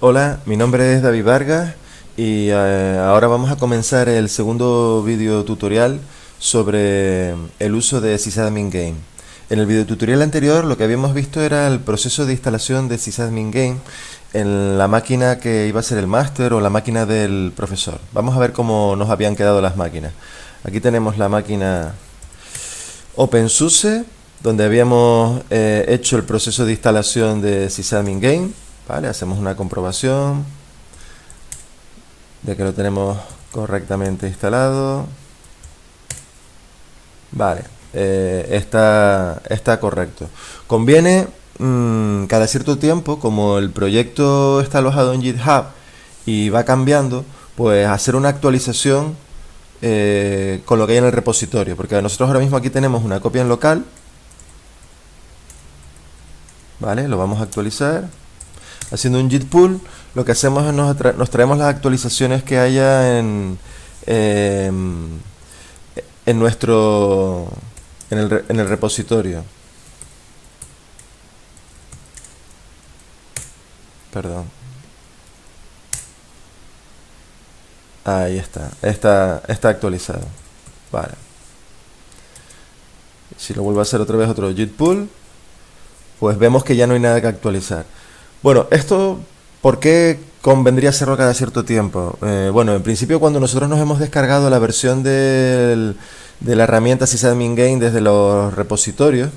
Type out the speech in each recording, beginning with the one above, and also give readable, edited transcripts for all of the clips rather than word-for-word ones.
Hola, mi nombre es David Vargas y ahora vamos a comenzar el segundo video tutorial sobre el uso de Sysadmin Game. En el video tutorial anterior lo que habíamos visto era el proceso de instalación de Sysadmin Game en la máquina que iba a ser el máster o la máquina del profesor. Vamos a ver cómo nos habían quedado las máquinas. Aquí tenemos la máquina OpenSUSE, donde habíamos hecho el proceso de instalación de Sysadmin Game. Vale, hacemos una comprobación de que lo tenemos correctamente instalado. Vale, está correcto. Conviene cada cierto tiempo, como el proyecto está alojado en GitHub y va cambiando, pues hacer una actualización con lo que hay en el repositorio, porque nosotros ahora mismo aquí tenemos una copia en local. Vale, lo vamos a actualizar. Haciendo un git pull, lo que hacemos es nos traemos las actualizaciones que haya en nuestro en el repositorio. Perdón. Ahí está actualizado. Vale. Si lo vuelvo a hacer otra vez, otro git pull, pues vemos que ya no hay nada que actualizar. Bueno, esto, ¿por qué convendría hacerlo cada cierto tiempo? Bueno, en principio cuando nosotros nos hemos descargado la versión de la herramienta Sysadmin Game desde los repositorios,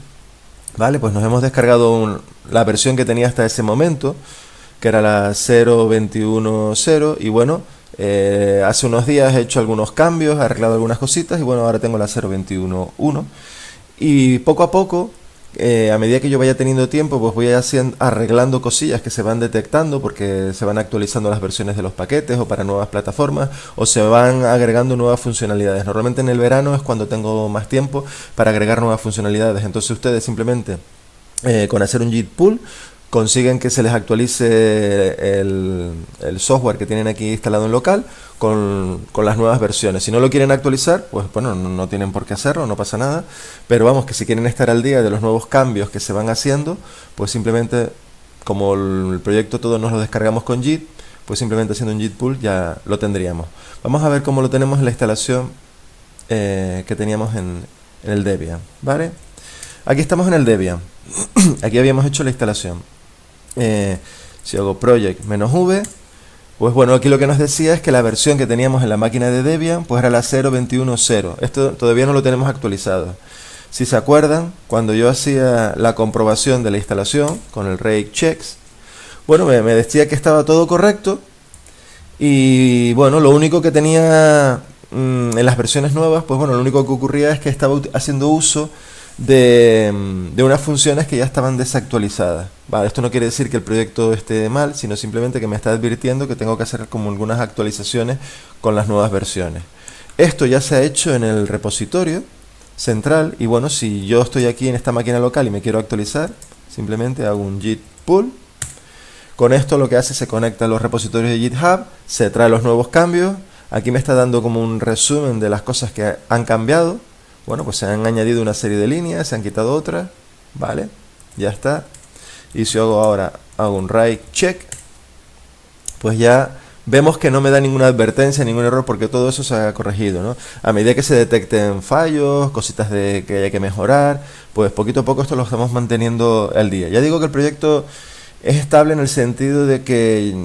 ¿vale? Pues nos hemos descargado la versión que tenía hasta ese momento, que era la 0.21.0, y bueno, hace unos días he hecho algunos cambios, he arreglado algunas cositas, y bueno, ahora tengo la 0.21.1, y poco a poco, a medida que yo vaya teniendo tiempo, pues voy arreglando cosillas que se van detectando porque se van actualizando las versiones de los paquetes o para nuevas plataformas o se van agregando nuevas funcionalidades. Normalmente en el verano es cuando tengo más tiempo para agregar nuevas funcionalidades. Entonces ustedes simplemente con hacer un git pull consiguen que se les actualice el software que tienen aquí instalado en local con las nuevas versiones. Si no lo quieren actualizar, pues bueno, no tienen por qué hacerlo, no pasa nada. Pero vamos, que si quieren estar al día de los nuevos cambios que se van haciendo, pues simplemente, como el proyecto todo nos lo descargamos con Git, pues simplemente haciendo un Git pull ya lo tendríamos. Vamos a ver cómo lo tenemos en la instalación que teníamos en el Debian, ¿vale? Aquí estamos en el Debian. Aquí habíamos hecho la instalación. Si hago project -v, pues bueno, aquí lo que nos decía es que la versión que teníamos en la máquina de Debian pues era la 0.21.0. Esto todavía no lo tenemos actualizado. Si se acuerdan, cuando yo hacía la comprobación de la instalación con el rake checks, bueno, me decía que estaba todo correcto y bueno, lo único que tenía en las versiones nuevas, pues bueno, lo único que ocurría es que estaba haciendo uso de unas funciones que ya estaban desactualizadas. Vale, esto no quiere decir que el proyecto esté mal, sino simplemente que me está advirtiendo que tengo que hacer como algunas actualizaciones con las nuevas versiones. Esto ya se ha hecho en el repositorio central y bueno, si yo estoy aquí en esta máquina local y me quiero actualizar, simplemente hago un git pull. Con esto lo que hace, se conecta a los repositorios de GitHub, se trae los nuevos cambios. Aquí me está dando como un resumen de las cosas que han cambiado. Bueno, pues se han añadido una serie de líneas, se han quitado otras, vale, ya está. Y si hago un write check, pues ya vemos que no me da ninguna advertencia, ningún error, porque todo eso se ha corregido, ¿no? A medida que se detecten fallos, cositas que hay que mejorar, pues poquito a poco esto lo estamos manteniendo al día. Ya digo que el proyecto es estable en el sentido de que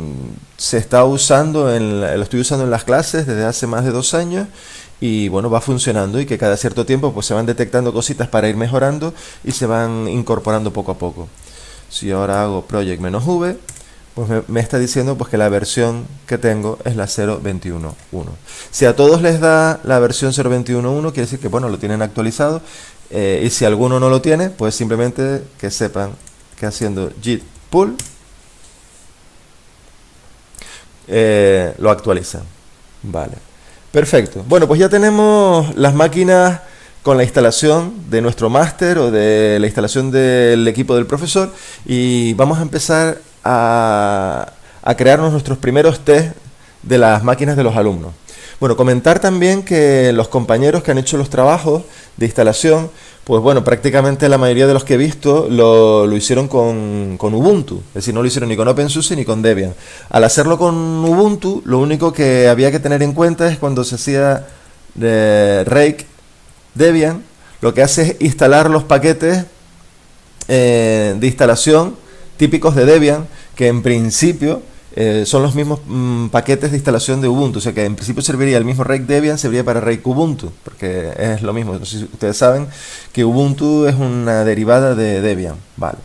se está usando, lo estoy usando en las clases desde hace más de 2 años y bueno, va funcionando y que cada cierto tiempo pues se van detectando cositas para ir mejorando y se van incorporando poco a poco. Si ahora hago project -v, pues me está diciendo pues que la versión que tengo es la 0.21.1. Si a todos les da la versión 0.21.1, quiere decir que bueno, lo tienen actualizado, y si alguno no lo tiene, pues simplemente que sepan que haciendo git pull lo actualizan. Vale, perfecto. Bueno, pues ya tenemos las máquinas con la instalación de nuestro máster o de la instalación del equipo del profesor y vamos a empezar a crearnos nuestros primeros test de las máquinas de los alumnos. Bueno, comentar también que los compañeros que han hecho los trabajos de instalación Pues bueno, prácticamente la mayoría de los que he visto lo hicieron con Ubuntu, es decir, no lo hicieron ni con OpenSUSE ni con Debian. Al hacerlo con Ubuntu, lo único que había que tener en cuenta es cuando se hacía rake Debian, lo que hace es instalar los paquetes de instalación típicos de Debian, que en principio son los mismos paquetes de instalación de Ubuntu, o sea que en principio serviría el mismo rake Debian, serviría para rake Ubuntu, porque es lo mismo. Entonces, ustedes saben que Ubuntu es una derivada de Debian, vale.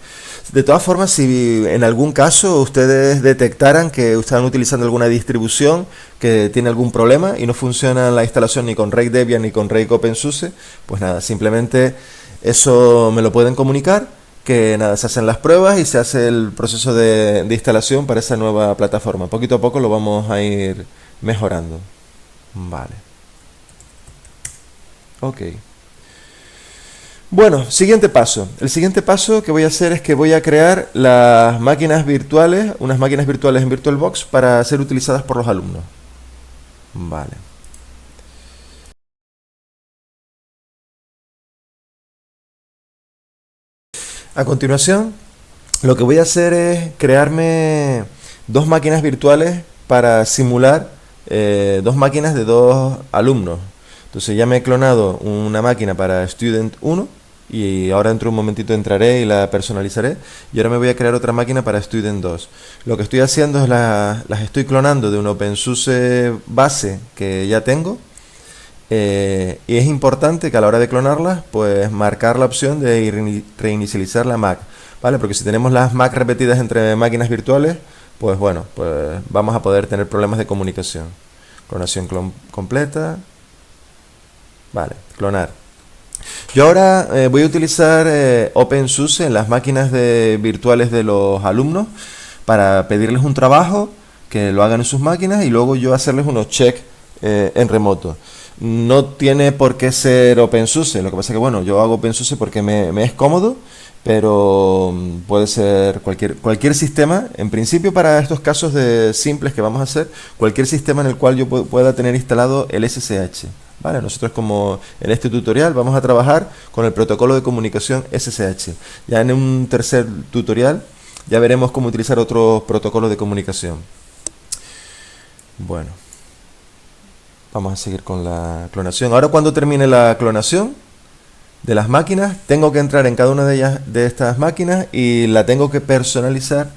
De todas formas, si en algún caso ustedes detectaran que están utilizando alguna distribución que tiene algún problema y no funciona la instalación ni con rake Debian ni con rake OpenSUSE, pues nada, simplemente eso me lo pueden comunicar, que nada, se hacen las pruebas y se hace el proceso de instalación para esa nueva plataforma. Poquito a poco lo vamos a ir mejorando. Vale. Ok. Bueno, siguiente paso. El siguiente paso que voy a hacer es que voy a crear las máquinas virtuales, unas máquinas virtuales en VirtualBox para ser utilizadas por los alumnos. Vale. A continuación, lo que voy a hacer es crearme dos máquinas virtuales para simular dos máquinas de dos alumnos. Entonces ya me he clonado una máquina para Student 1 y ahora dentro de un momentito entraré y la personalizaré. Y ahora me voy a crear otra máquina para Student 2. Lo que estoy haciendo es las estoy clonando de un OpenSUSE base que ya tengo. Y es importante que a la hora de clonarlas, pues marcar la opción de reinicializar la Mac, ¿vale? Porque si tenemos las Mac repetidas entre máquinas virtuales, pues bueno, pues vamos a poder tener problemas de comunicación. Clonación completa. Vale, clonar. Yo ahora voy a utilizar OpenSUSE en las máquinas virtuales de los alumnos para pedirles un trabajo, que lo hagan en sus máquinas y luego yo hacerles unos check en remoto. No tiene por qué ser OpenSUSE, lo que pasa es que bueno, yo hago OpenSUSE porque me es cómodo, pero puede ser cualquier sistema, en principio para estos casos de simples que vamos a hacer, cualquier sistema en el cual yo pueda tener instalado el SSH. Vale, nosotros como en este tutorial vamos a trabajar con el protocolo de comunicación SSH. Ya en un tercer tutorial ya veremos cómo utilizar otros protocolos de comunicación. Bueno. Vamos a seguir con la clonación. Ahora cuando termine la clonación de las máquinas, tengo que entrar en cada una de ellas, de estas máquinas, y la tengo que personalizar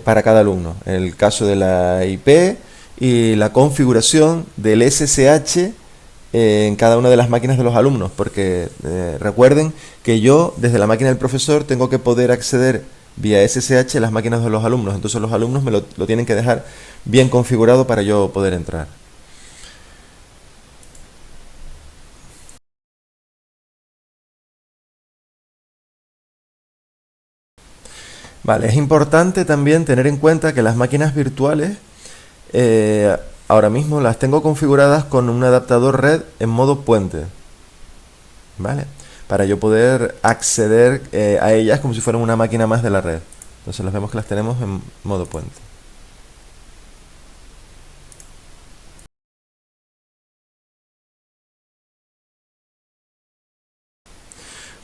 para cada alumno. En el caso de la IP y la configuración del SSH en cada una de las máquinas de los alumnos, porque recuerden que yo desde la máquina del profesor tengo que poder acceder vía SSH a las máquinas de los alumnos. Entonces los alumnos me lo tienen que dejar bien configurado para yo poder entrar. Vale, es importante también tener en cuenta que las máquinas virtuales ahora mismo las tengo configuradas con un adaptador red en modo puente, ¿vale? Para yo poder acceder a ellas como si fueran una máquina más de la red. Entonces las vemos que las tenemos en modo puente.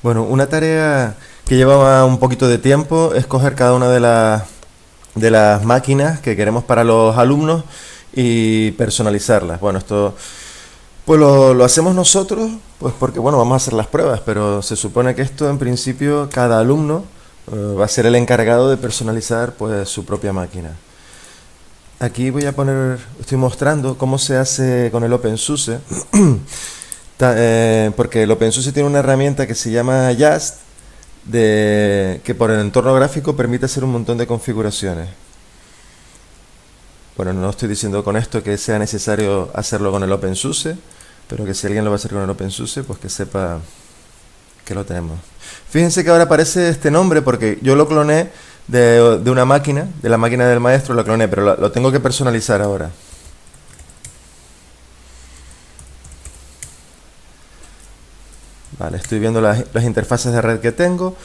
Bueno, una tarea que llevaba un poquito de tiempo es coger cada una de las máquinas que queremos para los alumnos y personalizarlas. Bueno, esto pues lo hacemos nosotros, pues porque bueno, vamos a hacer las pruebas, pero se supone que esto en principio cada alumno va a ser el encargado de personalizar pues su propia máquina. Aquí voy a poner, estoy mostrando cómo se hace con el OpenSUSE, porque el OpenSUSE tiene una herramienta que se llama Just, que por el entorno gráfico permite hacer un montón de configuraciones. Bueno, no estoy diciendo con esto que sea necesario hacerlo con el OpenSUSE, pero que si alguien lo va a hacer con el OpenSUSE, pues que sepa que lo tenemos. Fíjense que ahora aparece este nombre porque yo lo cloné de una máquina, de la máquina del maestro lo cloné, pero lo tengo que personalizar ahora. Vale, estoy viendo las interfaces de red que tengo,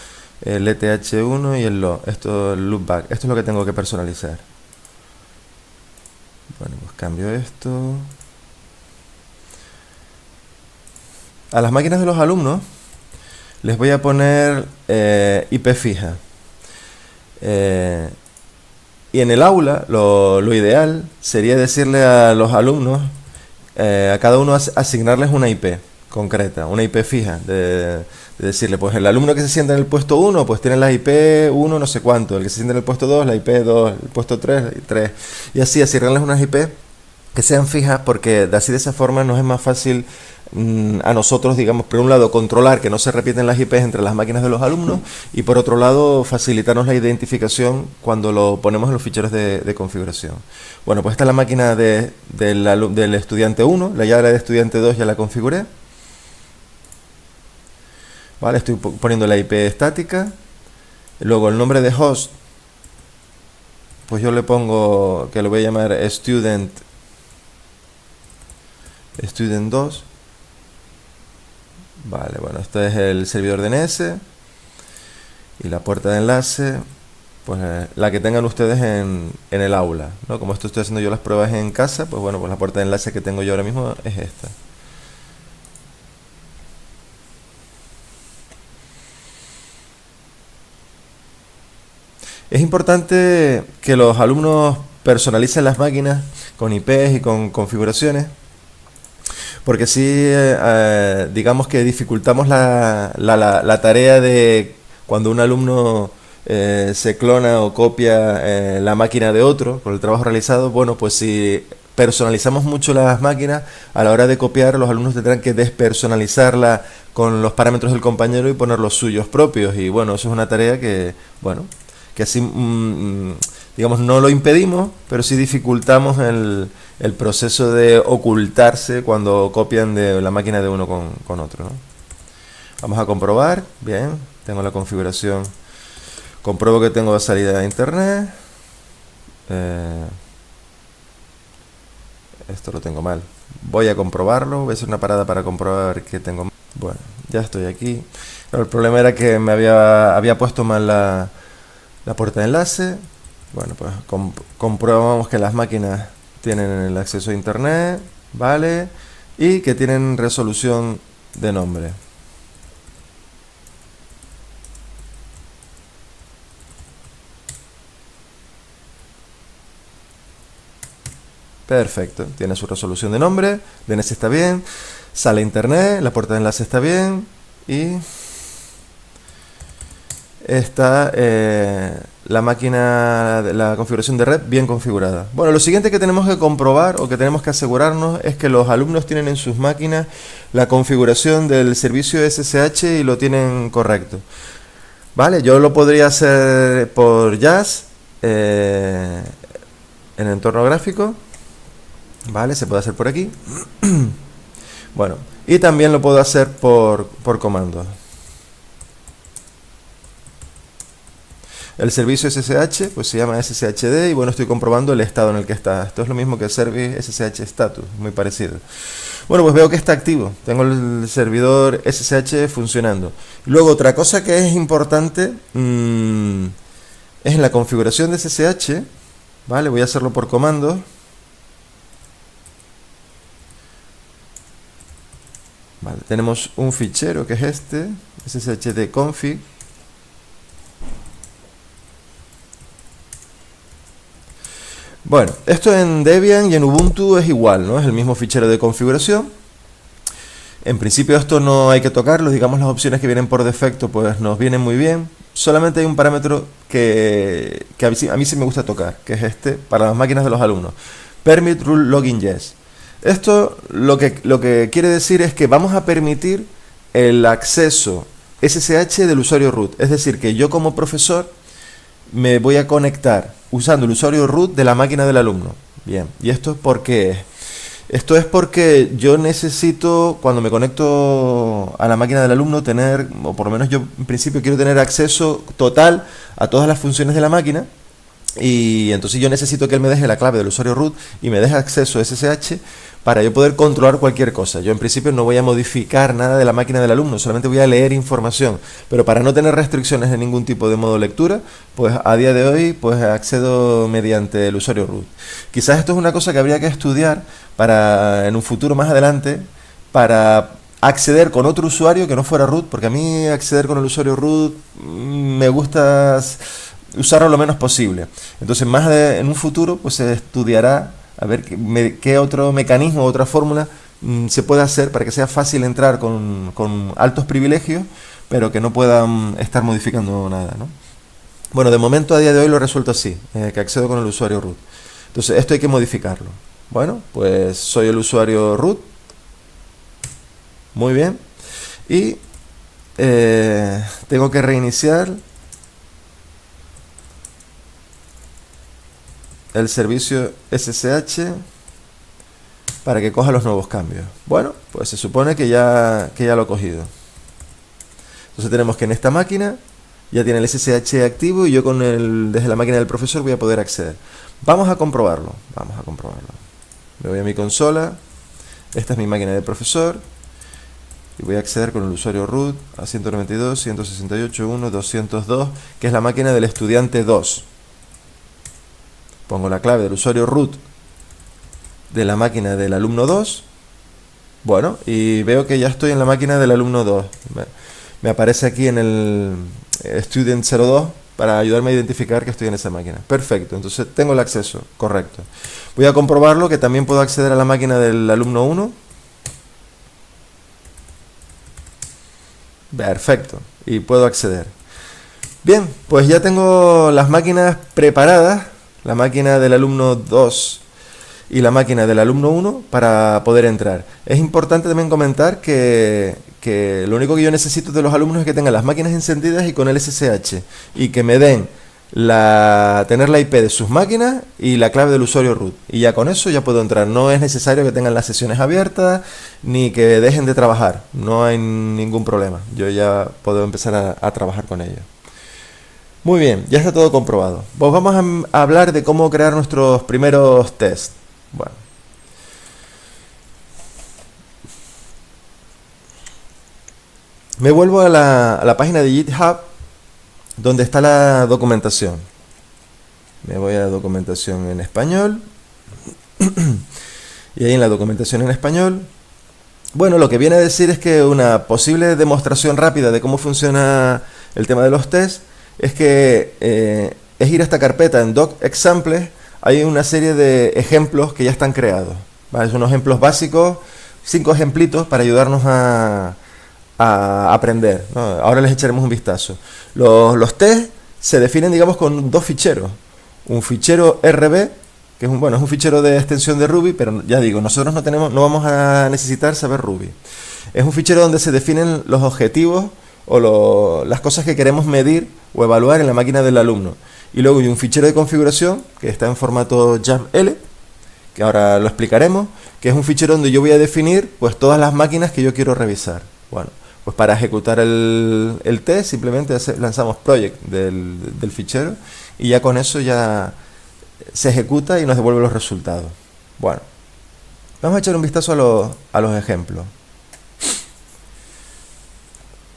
el ETH1 y el loopback. Esto es lo que tengo que personalizar. Bueno, pues cambio esto. A las máquinas de los alumnos Les voy a poner IP fija. Y en el aula lo ideal sería decirle a los alumnos, a cada uno asignarles una IP concreta, una IP fija, de decirle, pues el alumno que se sienta en el puesto 1, pues tiene la IP 1 no sé cuánto, el que se sienta en el puesto 2, la IP 2, el puesto 3, 3, y así asignarles unas IP que sean fijas, porque de esa forma nos es más fácil a nosotros, digamos, por un lado controlar que no se repiten las IPs entre las máquinas de los alumnos, y por otro lado facilitarnos la identificación cuando lo ponemos en los ficheros de configuración. Bueno, pues esta es la máquina del estudiante 1, ya la de estudiante 2 ya la configuré. Vale, estoy poniendo la IP estática. Luego el nombre de host, pues yo le pongo que lo voy a llamar student 2. Vale, bueno, este es el servidor DNS. Y la puerta de enlace, pues la que tengan ustedes en el aula, ¿no? Como esto estoy haciendo yo las pruebas en casa, pues bueno, pues la puerta de enlace que tengo yo ahora mismo es esta. Es importante que los alumnos personalicen las máquinas con IPs y con configuraciones, porque así digamos que dificultamos la tarea de cuando un alumno se clona o copia la máquina de otro con el trabajo realizado. Bueno, pues si personalizamos mucho las máquinas, a la hora de copiar los alumnos tendrán que despersonalizarla con los parámetros del compañero y poner los suyos propios, y bueno, eso es una tarea que, bueno, que así digamos no lo impedimos, pero sí dificultamos el proceso de ocultarse cuando copian de la máquina de uno con otro, ¿no? Vamos a comprobar. Bien, tengo la configuración, compruebo que tengo salida a internet. Esto lo tengo mal, voy a comprobarlo, voy a hacer una parada para comprobar que tengo mal. Bueno, ya estoy aquí, pero el problema era que me había puesto mal la puerta de enlace. Bueno, pues comprobamos que las máquinas tienen el acceso a internet, ¿vale? Y que tienen resolución de nombre. Perfecto, tiene su resolución de nombre, DNS está bien, sale a internet, la puerta de enlace está bien, y está la máquina, la configuración de red bien configurada. Bueno, lo siguiente que tenemos que comprobar o que tenemos que asegurarnos es que los alumnos tienen en sus máquinas la configuración del servicio SSH y lo tienen correcto. Vale, yo lo podría hacer por Jazz en entorno gráfico. Vale, se puede hacer por aquí. Bueno, y también lo puedo hacer por comando. El servicio SSH pues se llama SSHD, y bueno, estoy comprobando el estado en el que está. Esto es lo mismo que el service SSH status, muy parecido. Bueno, pues veo que está activo, tengo el servidor SSH funcionando. Luego otra cosa que es importante es en la configuración de SSH. Vale, voy a hacerlo por comando. Vale, tenemos un fichero que es este, sshd-config. Bueno, esto en Debian y en Ubuntu es igual, ¿no? Es el mismo fichero de configuración. En principio esto no hay que tocarlo, digamos las opciones que vienen por defecto pues nos vienen muy bien. Solamente hay un parámetro que a mí sí me gusta tocar, que es este, para las máquinas de los alumnos. Permit rule login yes. Esto lo que quiere decir es que vamos a permitir el acceso SSH del usuario root. Es decir, que yo como profesor me voy a conectar usando el usuario root de la máquina del alumno. Bien, ¿y esto por qué es? Esto es porque yo necesito, cuando me conecto a la máquina del alumno, tener, o por lo menos yo en principio quiero tener acceso total a todas las funciones de la máquina. Y entonces yo necesito que él me deje la clave del usuario root y me deje acceso a SSH para yo poder controlar cualquier cosa. Yo en principio no voy a modificar nada de la máquina del alumno, solamente voy a leer información. Pero para no tener restricciones en ningún tipo de modo lectura, pues a día de hoy pues accedo mediante el usuario root. Quizás esto es una cosa que habría que estudiar para en un futuro más adelante, para acceder con otro usuario que no fuera root, porque a mí acceder con el usuario root me gusta usarlo lo menos posible. Entonces en un futuro pues se estudiará a ver qué otro mecanismo, otra fórmula se puede hacer para que sea fácil entrar con altos privilegios, pero que no puedan estar modificando nada, ¿no? Bueno, de momento a día de hoy lo he resuelto así, que accedo con el usuario root. Entonces esto hay que modificarlo. Bueno, pues soy el usuario root. Muy bien. Y tengo que reiniciar el servicio SSH para que coja los nuevos cambios. Bueno, pues se supone que ya lo he cogido. Entonces tenemos que en esta máquina ya tiene el SSH activo y yo desde la máquina del profesor voy a poder acceder. Vamos a comprobarlo. Me voy a mi consola. Esta es mi máquina del profesor. Y voy a acceder con el usuario root a 192.168.1.202, que es la máquina del estudiante 2. Pongo la clave del usuario root de la máquina del alumno 2. Bueno, y veo que ya estoy en la máquina del alumno 2. Me aparece aquí en el student 02 para ayudarme a identificar que estoy en esa máquina. Perfecto, entonces tengo el acceso, correcto. Voy a comprobarlo, que también puedo acceder a la máquina del alumno 1. Perfecto, y puedo acceder. Bien, pues ya tengo las máquinas preparadas, la máquina del alumno 2 y la máquina del alumno 1 para poder entrar. Es importante también comentar que lo único que yo necesito de los alumnos es que tengan las máquinas encendidas y con el SSH, y que me den tener la IP de sus máquinas y la clave del usuario root, y ya con eso ya puedo entrar. No es necesario que tengan las sesiones abiertas ni que dejen de trabajar, no hay ningún problema, yo ya puedo empezar a trabajar con ellos. Muy bien, ya está todo comprobado. Pues vamos a hablar de cómo crear nuestros primeros tests. Bueno, me vuelvo a la página de GitHub donde está la documentación. Me voy a documentación en español. Y ahí en la documentación en español, bueno, lo que viene a decir es que una posible demostración rápida de cómo funciona el tema de los tests es que es ir a esta carpeta en docexamples. Hay una serie de ejemplos que ya están creados, ¿vale? Son unos ejemplos básicos, 5 ejemplitos para ayudarnos a aprender, ¿no? Ahora les echaremos un vistazo. Los tests se definen, digamos, con 2 ficheros. Un fichero RB, que es un fichero de extensión de Ruby, pero ya digo, nosotros no vamos a necesitar saber Ruby. Es un fichero donde se definen los objetivos o las cosas que queremos medir o evaluar en la máquina del alumno. Y luego hay un fichero de configuración que está en formato YAML, que ahora lo explicaremos, que es un fichero donde yo voy a definir pues todas las máquinas que yo quiero revisar. Bueno, pues para ejecutar el test simplemente lanzamos project del fichero y ya con eso ya se ejecuta y nos devuelve los resultados. Bueno, vamos a echar un vistazo a los ejemplos.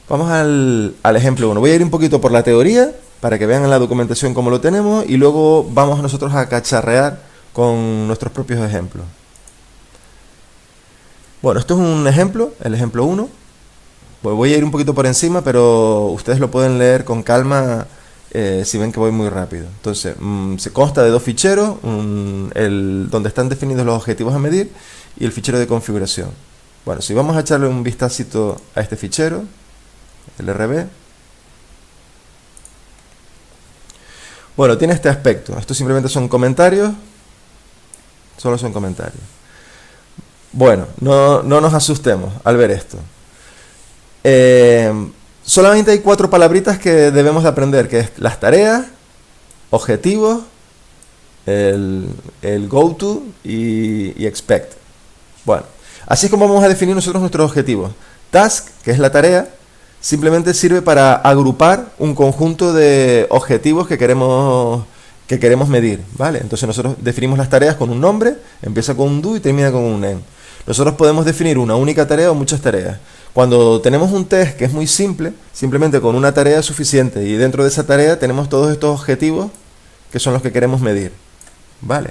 Vamos al ejemplo 1. Voy a ir un poquito por la teoría para que vean en la documentación cómo lo tenemos y luego vamos nosotros a cacharrear con nuestros propios ejemplos. Bueno, esto es un ejemplo, el ejemplo 1. Pues voy a ir un poquito por encima, pero ustedes lo pueden leer con calma si ven que voy muy rápido. Entonces, se consta de 2 ficheros, donde están definidos los objetivos a medir y el fichero de configuración. Bueno, si vamos a echarle un vistacito a este fichero, el RB. Bueno, tiene este aspecto. Esto simplemente son comentarios. Solo son comentarios. Bueno, no nos asustemos al ver esto. Solamente hay 4 palabritas que debemos de aprender, que es las tareas, objetivos, el goto y expect. Bueno, así es como vamos a definir nosotros nuestros objetivos. Task, que es la tarea, simplemente sirve para agrupar un conjunto de objetivos que queremos medir, ¿vale? Entonces nosotros definimos las tareas con un nombre, empieza con un do y termina con un end. Nosotros podemos definir una única tarea o muchas tareas. Cuando tenemos un test que es muy simple, simplemente con una tarea es suficiente y dentro de esa tarea tenemos todos estos objetivos que son los que queremos medir, ¿vale?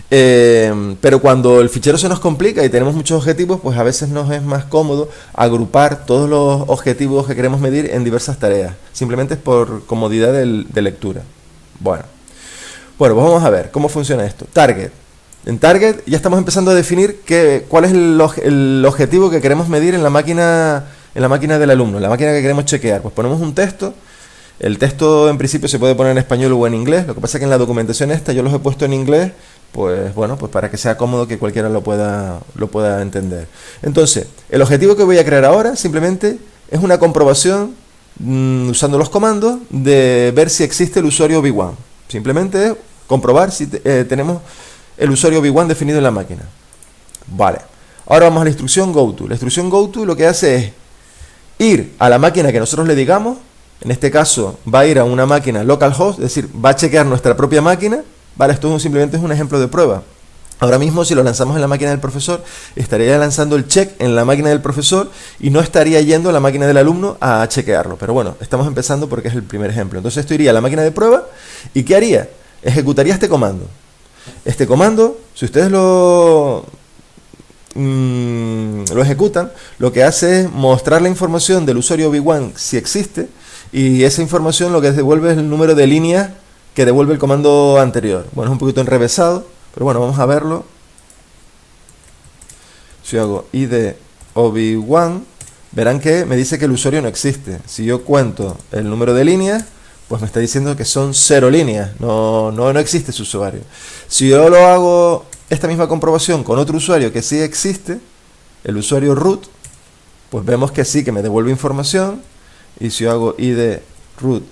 Pero cuando el fichero se nos complica y tenemos muchos objetivos, pues a veces nos es más cómodo agrupar todos los objetivos que queremos medir en diversas tareas. Simplemente es por comodidad de lectura. Bueno, pues vamos a ver cómo funciona esto. Target. En Target ya estamos empezando a definir cuál es el objetivo que queremos medir en la máquina del alumno, en la máquina que queremos chequear. Pues ponemos un texto. El texto en principio se puede poner en español o en inglés. Lo que pasa es que en la documentación esta yo los he puesto en inglés, pues bueno, pues para que sea cómodo que cualquiera lo pueda entender. Entonces, el objetivo que voy a crear ahora simplemente es una comprobación usando los comandos de ver si existe el usuario v1. Simplemente es comprobar si tenemos el usuario v1 definido en la máquina. Vale. Ahora vamos a la instrucción goto. La instrucción goto lo que hace es ir a la máquina que nosotros le digamos. En este caso va a ir a una máquina localhost, es decir, va a chequear nuestra propia máquina. Vale, esto simplemente es un ejemplo de prueba. Ahora mismo si lo lanzamos en la máquina del profesor, estaría lanzando el check en la máquina del profesor y no estaría yendo a la máquina del alumno a chequearlo. Pero bueno, estamos empezando porque es el primer ejemplo. Entonces esto iría a la máquina de prueba y ¿qué haría? Ejecutaría este comando. Este comando, si ustedes lo ejecutan, lo que hace es mostrar la información del usuario v1 si existe, y esa información lo que devuelve es el número de líneas que devuelve el comando anterior. Bueno, es un poquito enrevesado, pero bueno, vamos a verlo. Si hago id ob1, verán que me dice que el usuario no existe. Si yo cuento el número de líneas, pues me está diciendo que son 0 líneas, no existe ese usuario. Si yo lo hago, esta misma comprobación con otro usuario que sí existe, el usuario root, pues vemos que sí, que me devuelve información. Y si yo hago id root,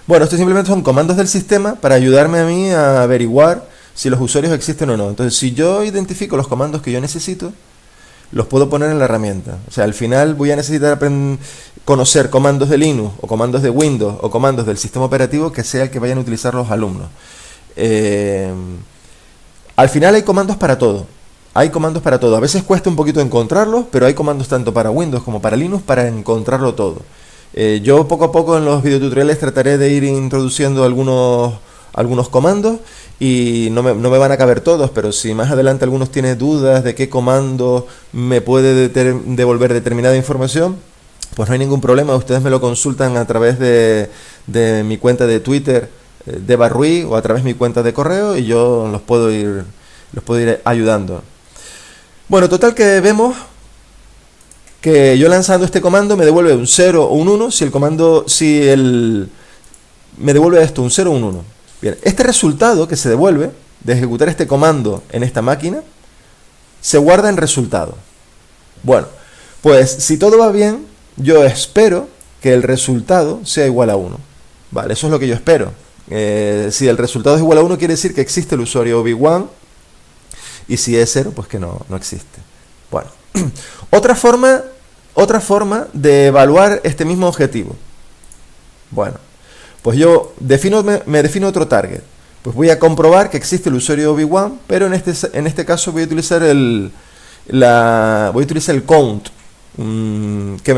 bueno, esto simplemente son comandos del sistema para ayudarme a mí a averiguar si los usuarios existen o no. Entonces, si yo identifico los comandos que yo necesito, los puedo poner en la herramienta. O sea, al final voy a necesitar conocer comandos de Linux, o comandos de Windows, o comandos del sistema operativo que sea el que vayan a utilizar los alumnos. Al final hay comandos para todo. Hay comandos para todo. A veces cuesta un poquito encontrarlos, pero hay comandos tanto para Windows como para Linux para encontrarlo todo. Yo poco a poco en los videotutoriales trataré de ir introduciendo algunos comandos y no me van a caber todos, pero si más adelante algunos tienen dudas de qué comando me puede devolver determinada información, pues no hay ningún problema. Ustedes me lo consultan a través de mi cuenta de Twitter de Barruí o a través de mi cuenta de correo y yo los puedo ir ayudando. Bueno, total que vemos que yo lanzando este comando me devuelve un 0 o un 1 me devuelve esto, un 0 o un 1. Bien, este resultado que se devuelve de ejecutar este comando en esta máquina se guarda en resultado. Bueno, pues si todo va bien, yo espero que el resultado sea igual a 1. Vale, eso es lo que yo espero. Si el resultado es igual a 1 quiere decir que existe el usuario v1, y si es 0, pues que no existe. Bueno, otra forma de evaluar este mismo objetivo. Bueno, pues yo me defino otro target. Pues voy a comprobar que existe el usuario v1, pero en este caso voy a utilizar el count que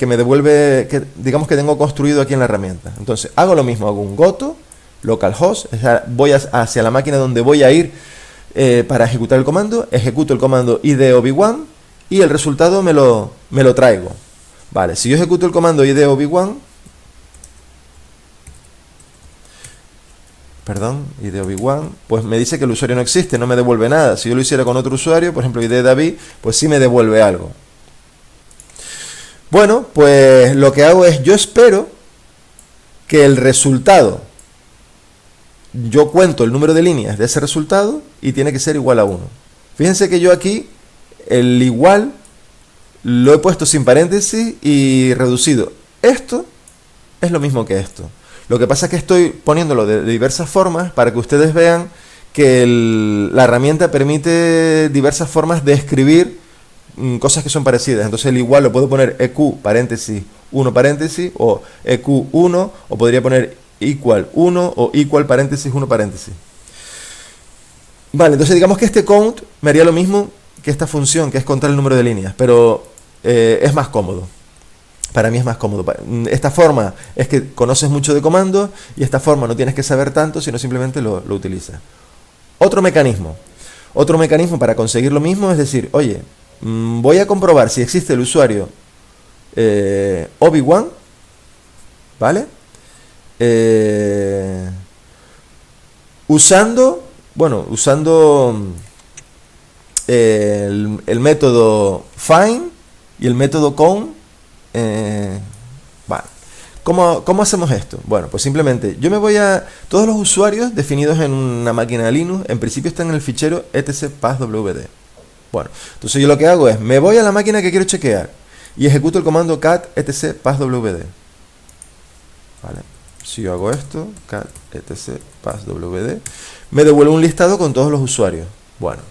me devuelve, digamos que tengo construido aquí en la herramienta. Entonces hago lo mismo, hago un goto localhost, o sea, voy hacia la máquina donde voy a ir para ejecutar el comando, ejecuto el comando id ob1 y el resultado me lo traigo. Vale, si yo ejecuto el comando id ob1, pues me dice que el usuario no existe, no me devuelve nada. Si yo lo hiciera con otro usuario, por ejemplo id David, pues sí me devuelve algo. Bueno, pues lo que hago es, yo espero que el resultado, yo cuento el número de líneas de ese resultado y tiene que ser igual a 1. Fíjense que yo aquí el igual lo he puesto sin paréntesis y reducido. Esto es lo mismo que esto. Lo que pasa es que estoy poniéndolo de diversas formas para que ustedes vean que la herramienta permite diversas formas de escribir cosas que son parecidas. Entonces el igual lo puedo poner eq paréntesis 1 paréntesis o eq1, o podría poner equal 1 o equal paréntesis 1 paréntesis. Vale, entonces digamos que este count me haría lo mismo que esta función, que es contar el número de líneas, pero es más cómodo. Para mí es más cómodo. Esta forma es que conoces mucho de comandos y esta forma no tienes que saber tanto, sino simplemente lo utilizas. Otro mecanismo. Otro mecanismo para conseguir lo mismo es decir, oye, voy a comprobar si existe el usuario Obi-Wan, ¿vale? Usando el método find y el método count. Vale. ¿Cómo hacemos esto? Bueno, pues simplemente yo me voy a... Todos los usuarios definidos en una máquina de Linux, en principio están en el fichero etc-passwd. Bueno, entonces yo lo que hago es, me voy a la máquina que quiero chequear y ejecuto el comando cat etc-passwd. Vale. Si yo hago esto, cat etc-passwd, me devuelve un listado con todos los usuarios. Bueno.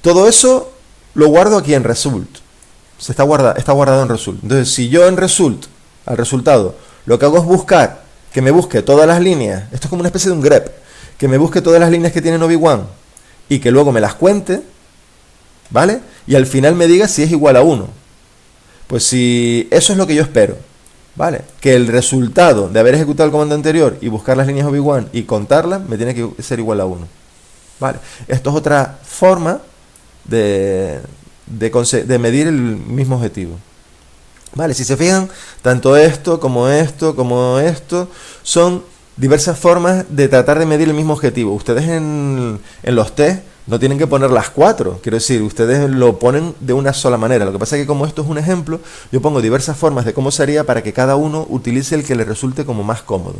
Todo eso lo guardo aquí en result. Está guardado en result. Entonces, si yo en result, al resultado, lo que hago es buscar, que me busque todas las líneas, esto es como una especie de un grep, que me busque todas las líneas que tienen Obi-Wan y que luego me las cuente, ¿vale? Y al final me diga si es igual a 1. Pues si eso es lo que yo espero, ¿vale? Que el resultado de haber ejecutado el comando anterior y buscar las líneas Obi-Wan y contarlas, me tiene que ser igual a 1. ¿Vale? Esto es otra forma de medir el mismo objetivo. Vale, si se fijan, tanto esto como esto como esto son diversas formas de tratar de medir el mismo objetivo. Ustedes en los test no tienen que poner las 4, quiero decir, ustedes lo ponen de una sola manera. Lo que pasa es que como esto es un ejemplo, yo pongo diversas formas de cómo sería para que cada uno utilice el que le resulte como más cómodo.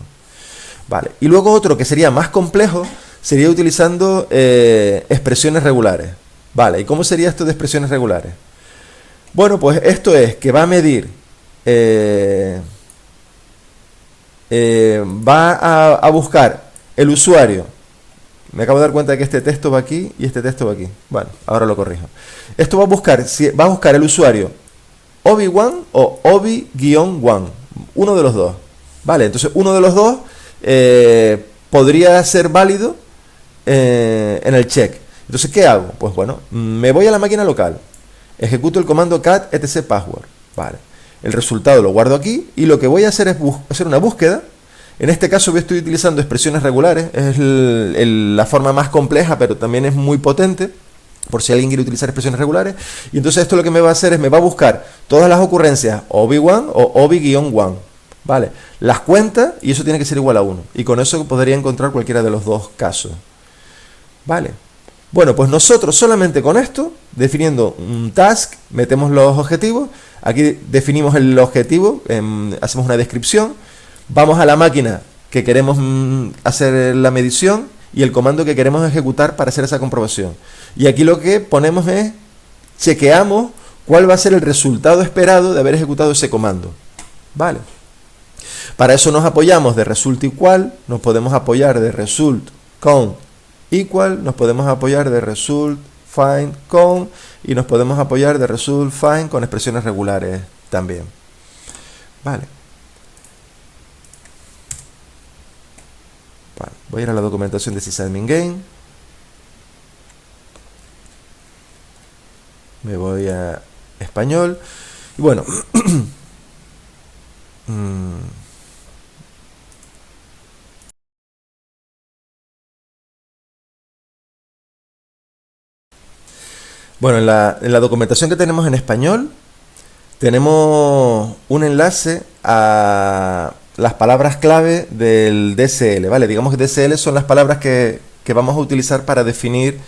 Vale, y luego otro que sería más complejo sería utilizando expresiones regulares. Vale, ¿y cómo sería esto de expresiones regulares? Bueno, pues esto es que va a medir, va a buscar el usuario. Me acabo de dar cuenta de que este texto va aquí y este texto va aquí. Bueno, ahora lo corrijo. Esto va a buscar el usuario Obi-Wan o Obi-Wan, uno de los dos. Vale, entonces uno de los dos podría ser válido en el check. Entonces, ¿qué hago? Pues bueno, me voy a la máquina local, ejecuto el comando cat etc-password. Vale, el resultado lo guardo aquí y lo que voy a hacer es hacer una búsqueda. En este caso estoy utilizando expresiones regulares, es la forma más compleja, pero también es muy potente, por si alguien quiere utilizar expresiones regulares. Y entonces esto lo que me va a hacer es, me va a buscar todas las ocurrencias Obi-Wan o Obi-Wan. Vale, las cuenta y eso tiene que ser igual a 1. Y con eso podría encontrar cualquiera de los dos casos. Vale. Bueno, pues nosotros solamente con esto, definiendo un task, metemos los objetivos, aquí definimos el objetivo, hacemos una descripción, vamos a la máquina que queremos hacer la medición y el comando que queremos ejecutar para hacer esa comprobación. Y aquí lo que ponemos es, chequeamos cuál va a ser el resultado esperado de haber ejecutado ese comando. Vale. Para eso nos apoyamos de result igual, nos podemos apoyar de result count equal, nos podemos apoyar de result find count y nos podemos apoyar de result find con expresiones regulares también. Vale. Voy a ir a la documentación de sysadmin-gain. Me voy a español. Y bueno. Bueno, en la documentación que tenemos en español, tenemos un enlace a las palabras clave del DSL, ¿vale? Digamos que DSL son las palabras que vamos a utilizar para definir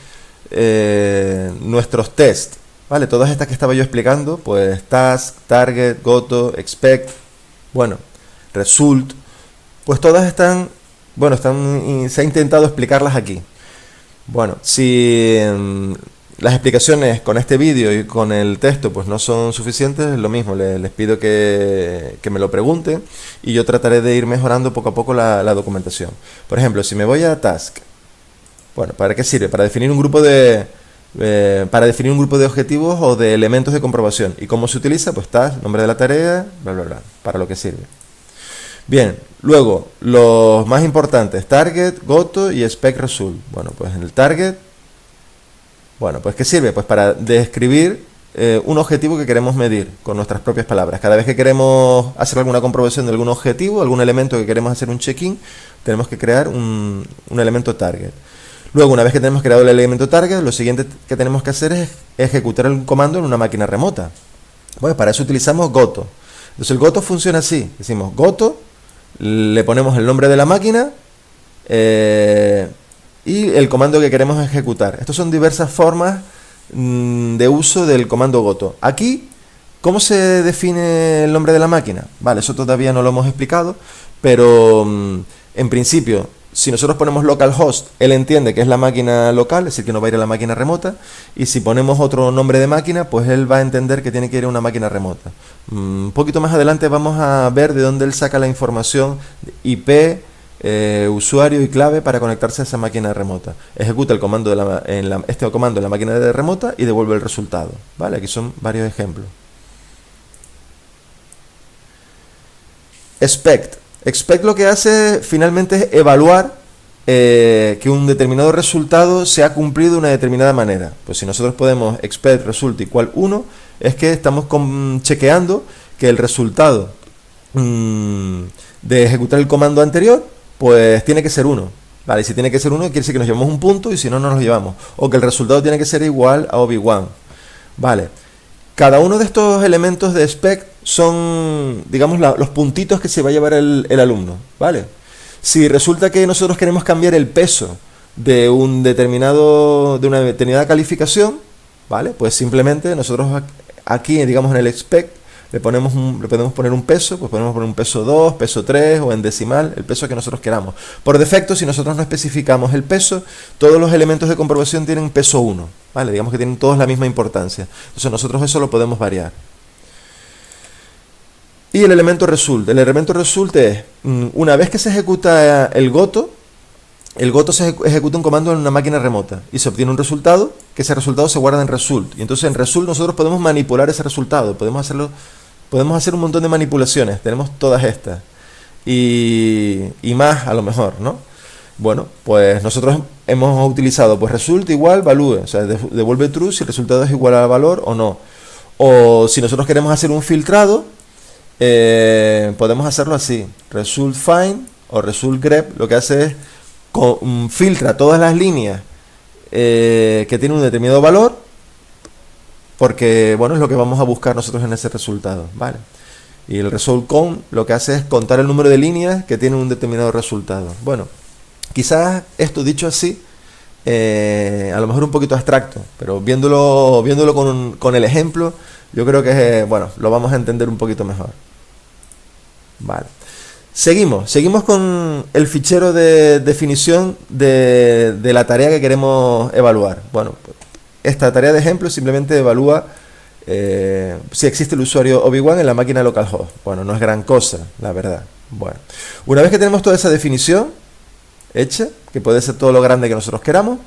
nuestros tests, ¿vale? Todas estas que estaba yo explicando, pues task, target, goto, expect, bueno, result, pues todas están, bueno, se ha intentado explicarlas aquí. Bueno, si las explicaciones con este vídeo y con el texto pues no son suficientes, lo mismo, les pido que me lo pregunten y yo trataré de ir mejorando poco a poco la documentación. Por ejemplo, si me voy a task, bueno, ¿para qué sirve? Para definir un grupo de objetivos o de elementos de comprobación. ¿Y cómo se utiliza? Pues task, nombre de la tarea, bla bla bla, para lo que sirve. Bien, luego los más importantes, target, goto y expect result. Bueno, pues en el target, bueno, pues ¿qué sirve? Pues para describir un objetivo que queremos medir con nuestras propias palabras. Cada vez que queremos hacer alguna comprobación de algún objetivo, algún elemento que queremos hacer un check-in, tenemos que crear un elemento target. Luego, una vez que tenemos creado el elemento target, lo siguiente que tenemos que hacer es ejecutar el comando en una máquina remota. Bueno, para eso utilizamos goto. Entonces el goto funciona así. Decimos goto, le ponemos el nombre de la máquina y el comando que queremos ejecutar. Estas son diversas formas de uso del comando goto. Aquí, ¿cómo se define el nombre de la máquina? Vale, eso todavía no lo hemos explicado, pero en principio, si nosotros ponemos localhost, él entiende que es la máquina local, es decir, que no va a ir a la máquina remota, y si ponemos otro nombre de máquina, pues él va a entender que tiene que ir a una máquina remota. Un poquito más adelante vamos a ver de dónde él saca la información IP, usuario y clave para conectarse a esa máquina remota. Ejecuta el comando este comando en la máquina de remota y devuelve el resultado. ¿Vale? Aquí son varios ejemplos. Expect. Expect lo que hace finalmente es evaluar que un determinado resultado se ha cumplido de una determinada manera. Pues si nosotros podemos expect result igual 1, es que estamos chequeando que el resultado de ejecutar el comando anterior, pues tiene que ser 1. Vale, si tiene que ser 1, quiere decir que nos llevamos un punto y si no, no nos llevamos. O que el resultado tiene que ser igual a ob1. Vale. Cada uno de estos elementos de expect son, digamos, los puntitos que se va a llevar el alumno, ¿vale? Si resulta que nosotros queremos cambiar el peso de una determinada calificación, ¿vale? Pues simplemente nosotros aquí, digamos, en el expect, le podemos poner un peso, pues podemos poner un peso 2, peso 3 o en decimal, el peso que nosotros queramos. Por defecto, si nosotros no especificamos el peso, todos los elementos de comprobación tienen peso 1, ¿vale? Digamos que tienen todos la misma importancia. Entonces nosotros eso lo podemos variar. Y el elemento result. El elemento result es, una vez que se ejecuta el goto se ejecuta un comando en una máquina remota y se obtiene un resultado, que ese resultado se guarda en result. Y entonces en result nosotros podemos manipular ese resultado, podemos hacer un montón de manipulaciones, tenemos todas estas. Y más a lo mejor, ¿no? Bueno, pues nosotros hemos utilizado pues result igual value, o sea, devuelve true si el resultado es igual al valor o no. O si nosotros queremos hacer un filtrado, podemos hacerlo así, result find o result grep, lo que hace es filtra todas las líneas que tienen un determinado valor, porque bueno, es lo que vamos a buscar nosotros en ese resultado, ¿vale? Y el result count lo que hace es contar el número de líneas que tienen un determinado resultado. Bueno, quizás esto dicho así, a lo mejor un poquito abstracto, pero viéndolo con el ejemplo, yo creo que bueno, lo vamos a entender un poquito mejor. Vale. Seguimos con el fichero de definición de la tarea que queremos evaluar. Bueno, esta tarea de ejemplo simplemente evalúa si existe el usuario ob1 en la máquina localhost. Bueno, no es gran cosa, la verdad. Bueno, una vez que tenemos toda esa definición hecha, que puede ser todo lo grande que nosotros queramos,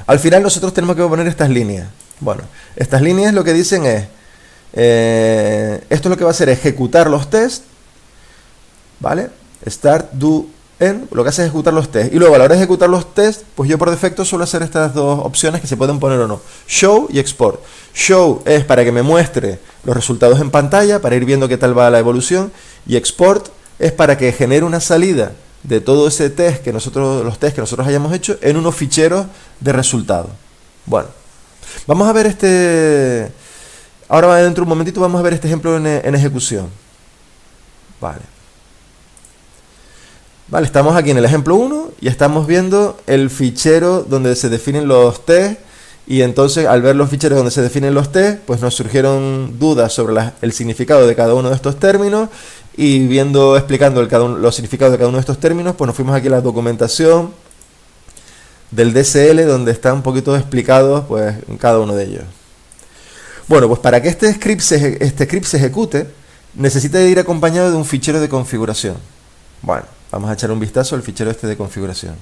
al final nosotros tenemos que poner estas líneas. Bueno, estas líneas lo que dicen es, esto lo que va a hacer es ejecutar los tests, ¿vale? Start, do, end, lo que hace es ejecutar los tests. Y luego a la hora de ejecutar los tests, pues yo por defecto suelo hacer estas dos opciones que se pueden poner o no. Show y export. Show es para que me muestre los resultados en pantalla, para ir viendo qué tal va la evolución. Y export es para que genere una salida de todo ese test los tests que nosotros hayamos hecho en unos ficheros de resultados. Bueno, vamos a ver ahora dentro de un momentito vamos a ver este ejemplo en ejecución. Vale, estamos aquí en el ejemplo 1 y estamos viendo el fichero donde se definen los test, y entonces al ver los ficheros donde se definen los test, pues nos surgieron dudas sobre el significado de cada uno de estos términos, y explicando los significados de cada uno de estos términos, pues nos fuimos aquí a la documentación del DSL, donde está un poquito explicado pues cada uno de ellos. Bueno, pues para que este script se ejecute, necesita ir acompañado de un fichero de configuración. Bueno, vamos a echar un vistazo al fichero de configuración.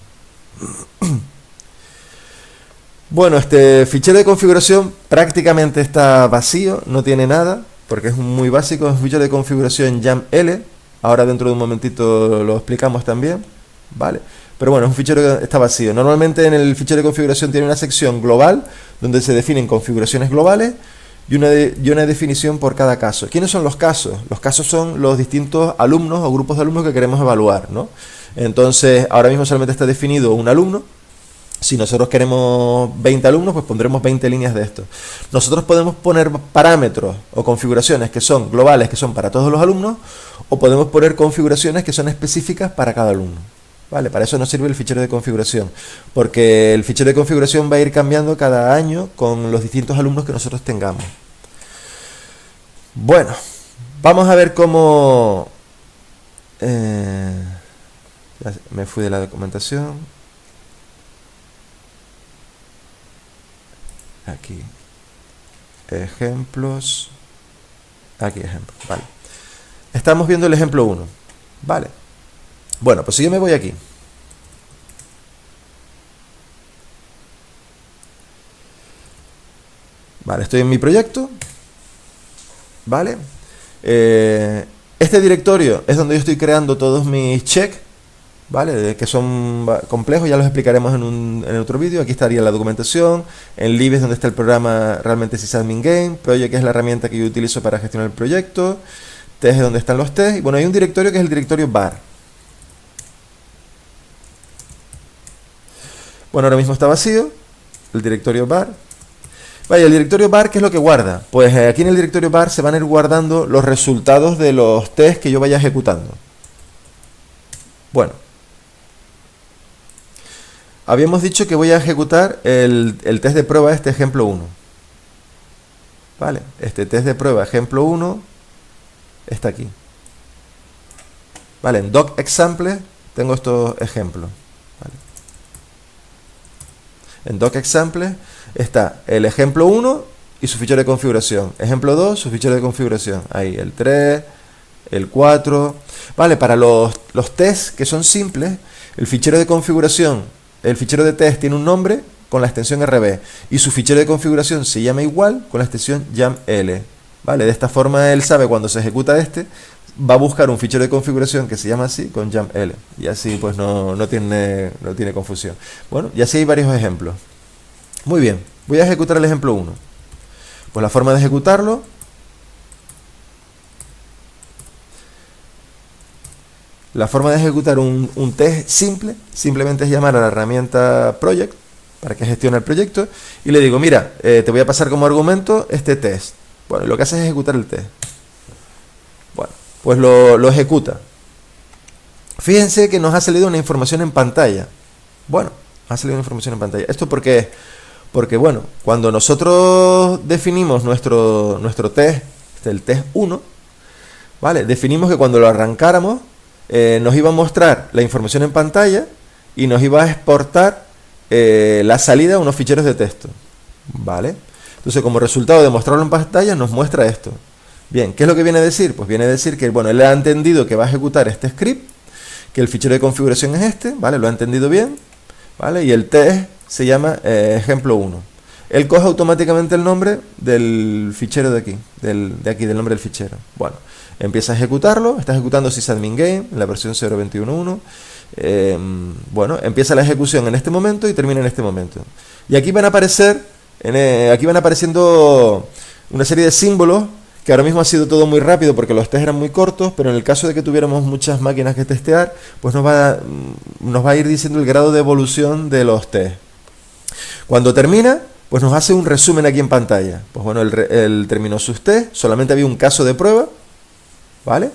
Bueno, este fichero de configuración prácticamente está vacío, no tiene nada, porque es muy básico, es un fichero de configuración YAML. Ahora dentro de un momentito lo explicamos también, ¿vale? Pero bueno, es un fichero que está vacío. Normalmente en el fichero de configuración tiene una sección global, donde se definen configuraciones globales, y una definición por cada caso. ¿Quiénes son los casos? Los casos son los distintos alumnos o grupos de alumnos que queremos evaluar, ¿no? Entonces, ahora mismo solamente está definido un alumno. Si nosotros queremos 20 alumnos, pues pondremos 20 líneas de esto. Nosotros podemos poner parámetros o configuraciones que son globales, que son para todos los alumnos, o podemos poner configuraciones que son específicas para cada alumno. ¿Vale? Para eso nos sirve el fichero de configuración, porque el fichero de configuración va a ir cambiando cada año con los distintos alumnos que nosotros tengamos. Bueno, vamos a ver cómo... ya me fui de la documentación. Aquí. Ejemplos. Aquí, ejemplos. Vale. Estamos viendo el ejemplo 1. Vale. Bueno, pues si yo me voy aquí. Vale, estoy en mi proyecto. Vale. Este directorio es donde yo estoy creando todos mis checks. ¿Vale? Que son complejos, ya los explicaremos en otro vídeo. Aquí estaría la documentación, en lib es donde está el programa realmente sysadmin game, project es la herramienta que yo utilizo para gestionar el proyecto, test es donde están los tests, y bueno, hay un directorio que es el directorio var. Bueno, ahora mismo está vacío, el directorio var. Vaya, el directorio var, ¿qué es lo que guarda? Pues aquí en el directorio var se van a ir guardando los resultados de los tests que yo vaya ejecutando. Bueno. Habíamos dicho que voy a ejecutar el test de prueba, este ejemplo 1. Vale, este test de prueba, ejemplo 1, está aquí. Vale, en docexample tengo estos ejemplos. Vale. En docexample está el ejemplo 1 y su fichero de configuración. Ejemplo 2, su fichero de configuración. Ahí, el 3, el 4. Vale, para los tests que son simples, el fichero de configuración, el fichero de test tiene un nombre con la extensión RB y su fichero de configuración se llama igual con la extensión YAML. ¿Vale? De esta forma él sabe cuando se ejecuta este, va a buscar un fichero de configuración que se llama así con YAML y así pues no tiene confusión. Bueno, y así hay varios ejemplos. Muy bien, voy a ejecutar el ejemplo 1. Pues la forma de ejecutarlo... La forma de ejecutar un test simple, simplemente es llamar a la herramienta project para que gestione el proyecto y le digo, mira, te voy a pasar como argumento este test. Bueno, y lo que hace es ejecutar el test. Bueno, pues lo ejecuta. Fíjense que nos ha salido una información en pantalla. Bueno, ha salido una información en pantalla. ¿Esto por qué es? Porque, bueno, cuando nosotros definimos nuestro test, el test 1, ¿vale? Definimos que cuando lo arrancáramos, nos iba a mostrar la información en pantalla y nos iba a exportar la salida a unos ficheros de texto. ¿Vale? Entonces, como resultado de mostrarlo en pantalla, nos muestra esto. Bien, ¿qué es lo que viene a decir? Pues viene a decir que, bueno, él ha entendido que va a ejecutar este script, que el fichero de configuración es este, ¿vale? Lo ha entendido bien, ¿vale? Y el test se llama ejemplo 1. Él coge automáticamente el nombre del fichero de aquí, del nombre del fichero. Bueno, empieza a ejecutarlo, está ejecutando sysadmin game en la versión 0.21.1. Bueno, empieza la ejecución en este momento y termina en este momento. Y aquí van a aparecer, aquí van apareciendo una serie de símbolos, que ahora mismo ha sido todo muy rápido porque los test eran muy cortos, pero en el caso de que tuviéramos muchas máquinas que testear, pues nos va a ir diciendo el grado de evolución de los test. Cuando termina, pues nos hace un resumen aquí en pantalla. Pues bueno, él terminó sus test, solamente había un caso de prueba, ¿vale?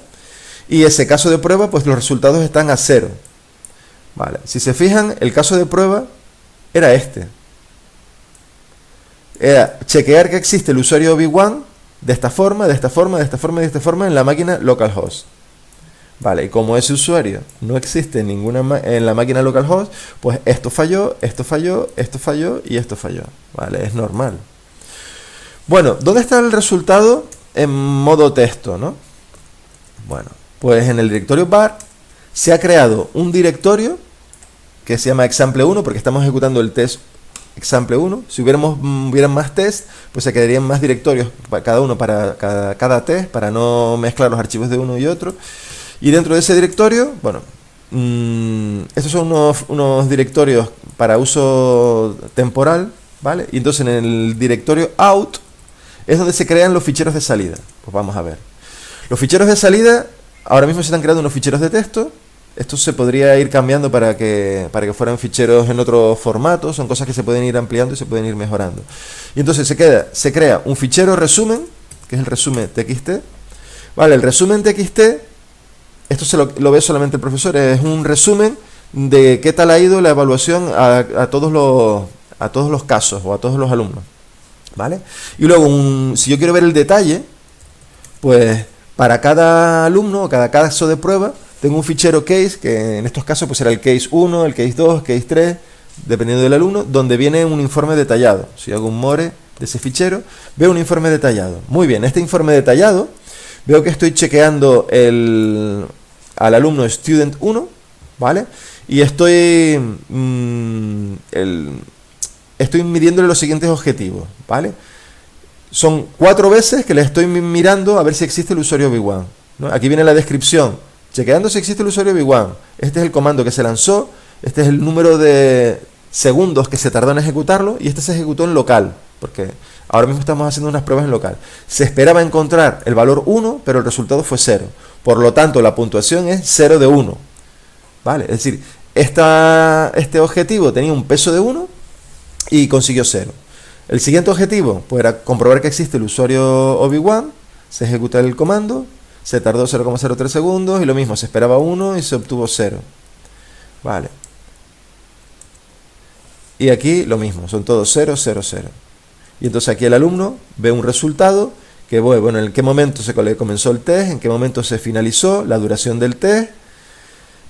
Y ese caso de prueba, pues los resultados están a 0. ¿Vale? Si se fijan, el caso de prueba era este. Era chequear que existe el usuario v1 de esta forma, de esta forma, de esta forma y de esta forma en la máquina localhost. Vale, y como ese usuario no existe en la máquina localhost, pues esto falló, esto falló, esto falló y esto falló. Vale, es normal. Bueno, ¿dónde está el resultado en modo texto, no? Bueno, pues en el directorio var se ha creado un directorio que se llama example1 porque estamos ejecutando el test example1. Si hubieran más test, pues se quedarían más directorios para cada uno para cada test, para no mezclar los archivos de uno y otro. Y dentro de ese directorio, bueno, estos son unos directorios para uso temporal, ¿vale? Y entonces en el directorio out es donde se crean los ficheros de salida. Pues vamos a ver. Los ficheros de salida, ahora mismo se están creando unos ficheros de texto. Esto se podría ir cambiando para que fueran ficheros en otro formato. Son cosas que se pueden ir ampliando y se pueden ir mejorando. Y entonces se crea un fichero resumen, que es el resumen TXT. Vale, el resumen TXT, esto lo ve solamente el profesor, es un resumen de qué tal ha ido la evaluación a todos los casos o a todos los alumnos. ¿Vale? Y luego, si yo quiero ver el detalle, pues para cada alumno o cada caso de prueba, tengo un fichero case, que en estos casos pues será el case 1, el case 2, case 3, dependiendo del alumno, donde viene un informe detallado. Si hago un more de ese fichero, veo un informe detallado. Muy bien, este informe detallado, veo que estoy chequeando al alumno student 1, ¿vale? Y estoy midiéndole los siguientes objetivos, ¿vale? Son 4 veces que le estoy mirando a ver si existe el usuario V1, ¿no? Aquí viene la descripción, chequeando si existe el usuario V1. Este es el comando que se lanzó, este es el número de segundos que se tardó en ejecutarlo y este se ejecutó en local, porque ahora mismo estamos haciendo unas pruebas en local. Se esperaba encontrar el valor 1, pero el resultado fue 0. Por lo tanto, la puntuación es 0 de 1. ¿Vale? Es decir, este objetivo tenía un peso de 1 y consiguió 0. El siguiente objetivo pues era comprobar que existe el usuario OB1, se ejecuta el comando, se tardó 0,03 segundos y lo mismo, se esperaba 1 y se obtuvo 0. Vale. Y aquí lo mismo, son todos 0, 0, 0. Y entonces aquí el alumno ve un resultado que, bueno, en qué momento se comenzó el test, en qué momento se finalizó, la duración del test.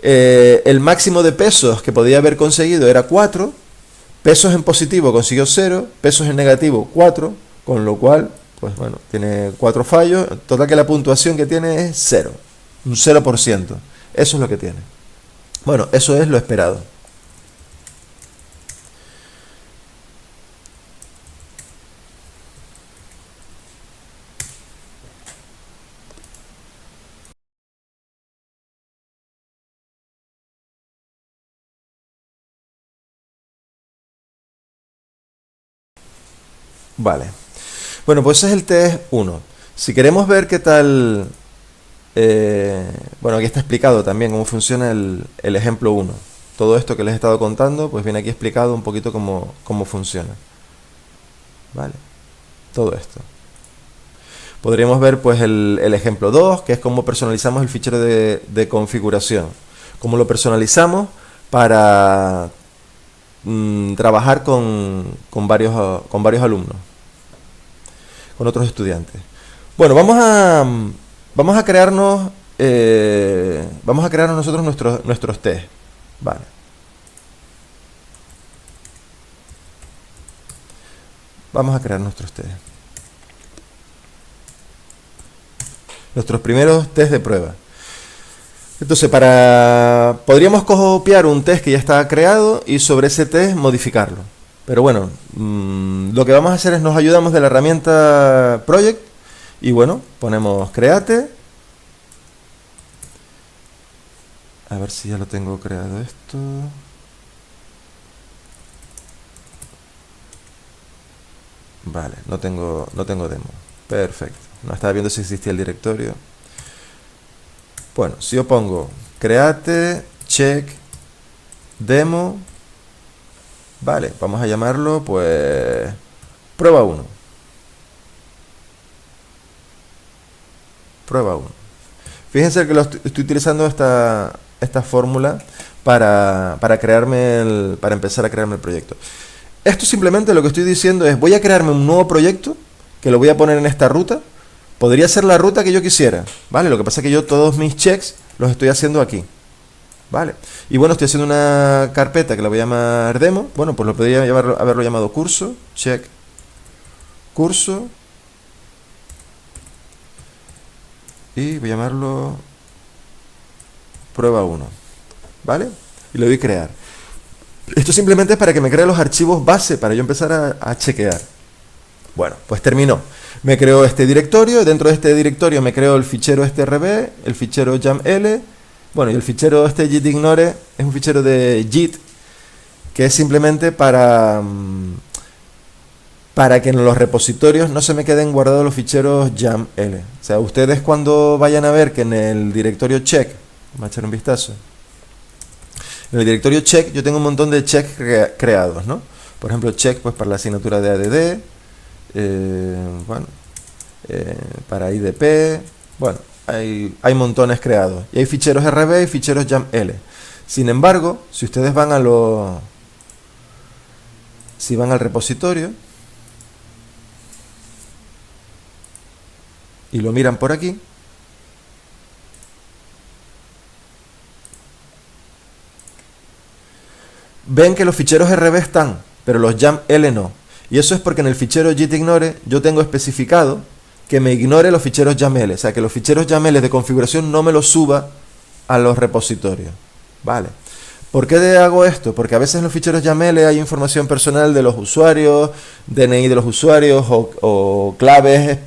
El máximo de pesos que podía haber conseguido era 4. Pesos en positivo consiguió 0, pesos en negativo 4, con lo cual, pues bueno, tiene 4 fallos. Total que la puntuación que tiene es 0, un 0%. Eso es lo que tiene. Bueno, eso es lo esperado. Vale. Bueno, pues ese es el test 1. Si queremos ver qué tal... bueno, aquí está explicado también cómo funciona el ejemplo 1. Todo esto que les he estado contando, pues viene aquí explicado un poquito cómo funciona. Vale. Todo esto. Podríamos ver pues el ejemplo 2, que es cómo personalizamos el fichero de configuración. Cómo lo personalizamos para trabajar con varios alumnos, con otros estudiantes. Bueno, vamos a crearnos nosotros nuestros test. Vale. Vamos a crear nuestros test. Nuestros primeros test de prueba. Entonces, podríamos copiar un test que ya está creado y sobre ese test modificarlo. Pero bueno, lo que vamos a hacer es nos ayudamos de la herramienta Project y bueno, ponemos create. A ver si ya lo tengo creado esto. Vale, no tengo demo. Perfecto. No estaba viendo si existía el directorio. Bueno, si yo pongo create, check, demo, vale, vamos a llamarlo pues prueba 1. Prueba 1. Fíjense que estoy utilizando esta fórmula para empezar a crearme el proyecto. Esto simplemente lo que estoy diciendo es voy a crearme un nuevo proyecto que lo voy a poner en esta ruta. Podría ser la ruta que yo quisiera, ¿vale? Lo que pasa es que yo todos mis checks los estoy haciendo aquí, ¿vale? Y bueno, estoy haciendo una carpeta que la voy a llamar demo. Bueno, pues lo podría haberlo llamado curso, check, curso. Y voy a llamarlo prueba 1, ¿vale? Y le doy crear. Esto simplemente es para que me cree los archivos base para yo empezar a chequear. Bueno, pues terminó. Me creo este directorio, dentro de este directorio me creo el fichero strb, el fichero yaml, bueno, y el fichero gitignore es un fichero de git que es simplemente para para que en los repositorios no se me queden guardados los ficheros YAML. O sea, ustedes cuando vayan a ver que en el directorio check, vamos a echar un vistazo, en el directorio check yo tengo un montón de checks creados, ¿no? Por ejemplo, check pues para la asignatura de ADD, bueno, para IDP, bueno, hay montones creados. Y hay ficheros RB y ficheros YAML. Sin embargo, si ustedes van a si van al repositorio y lo miran por aquí, ven que los ficheros RB están, pero los YAML no. Y eso es porque en el fichero gitignore yo tengo especificado que me ignore los ficheros YAML. O sea, que los ficheros YAML de configuración no me los suba a los repositorios. Vale. ¿Por qué hago esto? Porque a veces en los ficheros YAML hay información personal de los usuarios, DNI de los usuarios o claves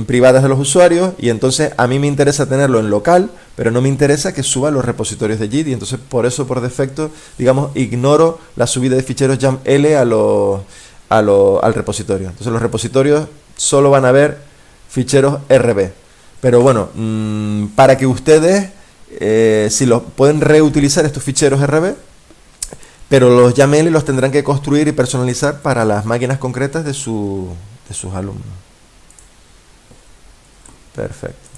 privadas de los usuarios, y entonces a mí me interesa tenerlo en local, pero no me interesa que suba a los repositorios de Git, y entonces por eso por defecto, digamos, ignoro la subida de ficheros YAML al repositorio. Entonces los repositorios solo van a ver ficheros RB. Pero bueno, para que ustedes, si los pueden reutilizar estos ficheros RB, pero los YAML los tendrán que construir y personalizar para las máquinas concretas de sus alumnos. Perfecto.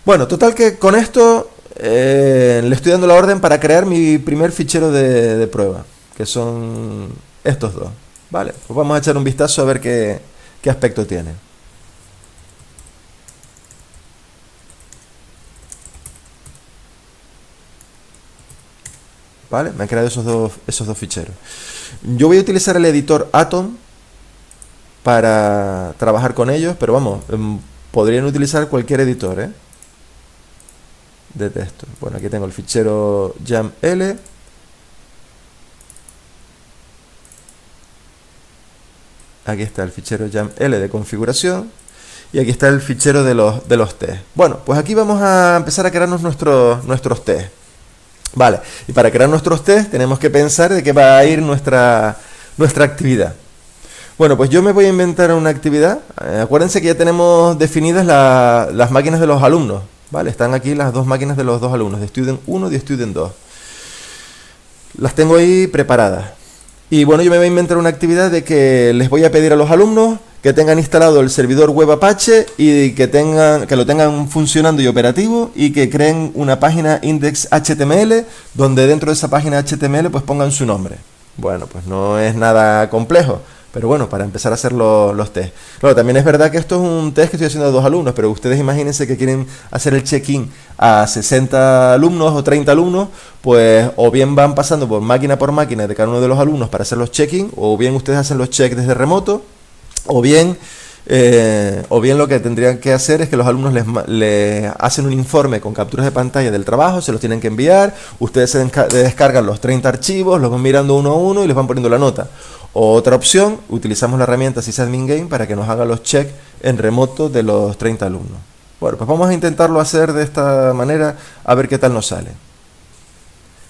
Bueno, total que con esto le estoy dando la orden para crear mi primer fichero de prueba, que son estos dos. Vale, pues vamos a echar un vistazo a ver qué aspecto tiene. Vale, me han creado esos dos ficheros. Yo voy a utilizar el editor Atom para trabajar con ellos, pero vamos, podrían utilizar cualquier editor, de texto. Bueno, aquí tengo el fichero YAML. Aquí está el fichero YAML de configuración. Y aquí está el fichero de los test. Bueno, pues aquí vamos a empezar a crearnos nuestros test. Vale, y para crear nuestros test tenemos que pensar de qué va a ir nuestra actividad. Bueno, pues yo me voy a inventar una actividad. Acuérdense que ya tenemos definidas las máquinas de los alumnos. Vale, están aquí las dos máquinas de los dos alumnos, de Student 1 y de Student 2. Las tengo ahí preparadas. Y bueno, yo me voy a inventar una actividad de que les voy a pedir a los alumnos que tengan instalado el servidor web Apache y que lo tengan funcionando y operativo, y que creen una página index.html donde dentro de esa página HTML pues pongan su nombre. Bueno, pues no es nada complejo, pero bueno, para empezar a hacer los test. Claro, también es verdad que esto es un test que estoy haciendo a 2 alumnos, pero ustedes imagínense que quieren hacer el check-in a 60 alumnos o 30 alumnos, pues o bien van pasando por máquina de cada uno de los alumnos para hacer los check-in, o bien ustedes hacen los checks desde remoto, o bien lo que tendrían que hacer es que los alumnos les hacen un informe con capturas de pantalla del trabajo, se los tienen que enviar, ustedes se descargan los 30 archivos, los van mirando uno a uno y les van poniendo la nota. Otra opción, utilizamos la herramienta Sysadmin Game para que nos haga los checks en remoto de los 30 alumnos. Bueno, pues vamos a intentarlo hacer de esta manera, a ver qué tal nos sale.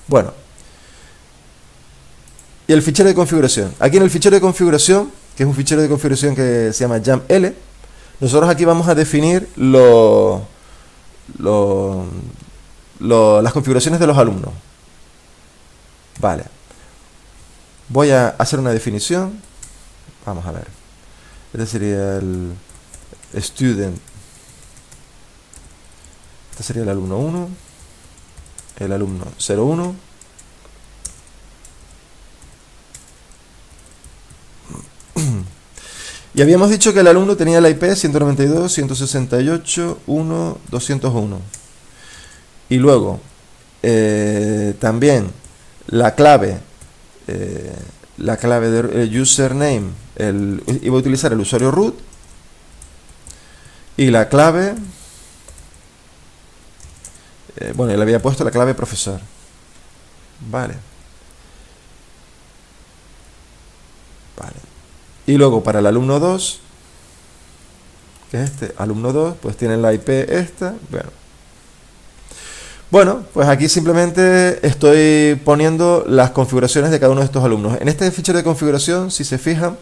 Bueno, y el fichero de configuración. Aquí en el fichero de configuración, que es un fichero de configuración que se llama YAML, nosotros aquí vamos a definir las configuraciones de los alumnos. Vale. Voy a hacer una definición. Vamos a ver. Este sería el student. Este sería el alumno 1. El alumno 01. Y habíamos dicho que el alumno tenía la IP 192.168.1.201. Y luego también la clave de username, iba a utilizar el usuario root, y la clave, bueno, le había puesto la clave profesor. Vale. Y luego para el alumno 2, que es este, alumno 2, pues tienen la IP esta. Bueno, pues aquí simplemente estoy poniendo las configuraciones de cada uno de estos alumnos. En este fichero de configuración, si se fijan,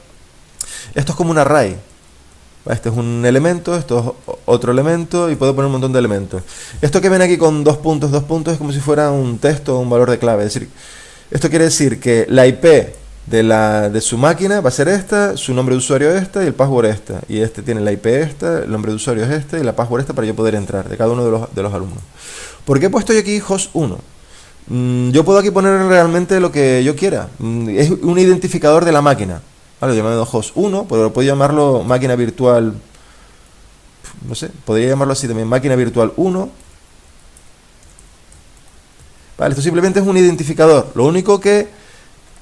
Esto es como un array. Este es un elemento, esto es otro elemento y puedo poner un montón de elementos. Esto que ven aquí con dos puntos, es como si fuera un texto o un valor de clave. Es decir, esto quiere decir que la IP de su máquina va a ser esta, su nombre de usuario esta y el password esta. Y este tiene la IP esta, el nombre de usuario es este y la password esta para yo poder entrar de cada uno de los alumnos. ¿Por qué he puesto yo aquí host 1? Yo puedo aquí poner realmente lo que yo quiera. Es un identificador de la máquina. Vale, llamado host 1, pero puedo llamarlo máquina virtual, no sé, podría llamarlo así también, máquina virtual 1. Vale, esto simplemente es un identificador. Lo único que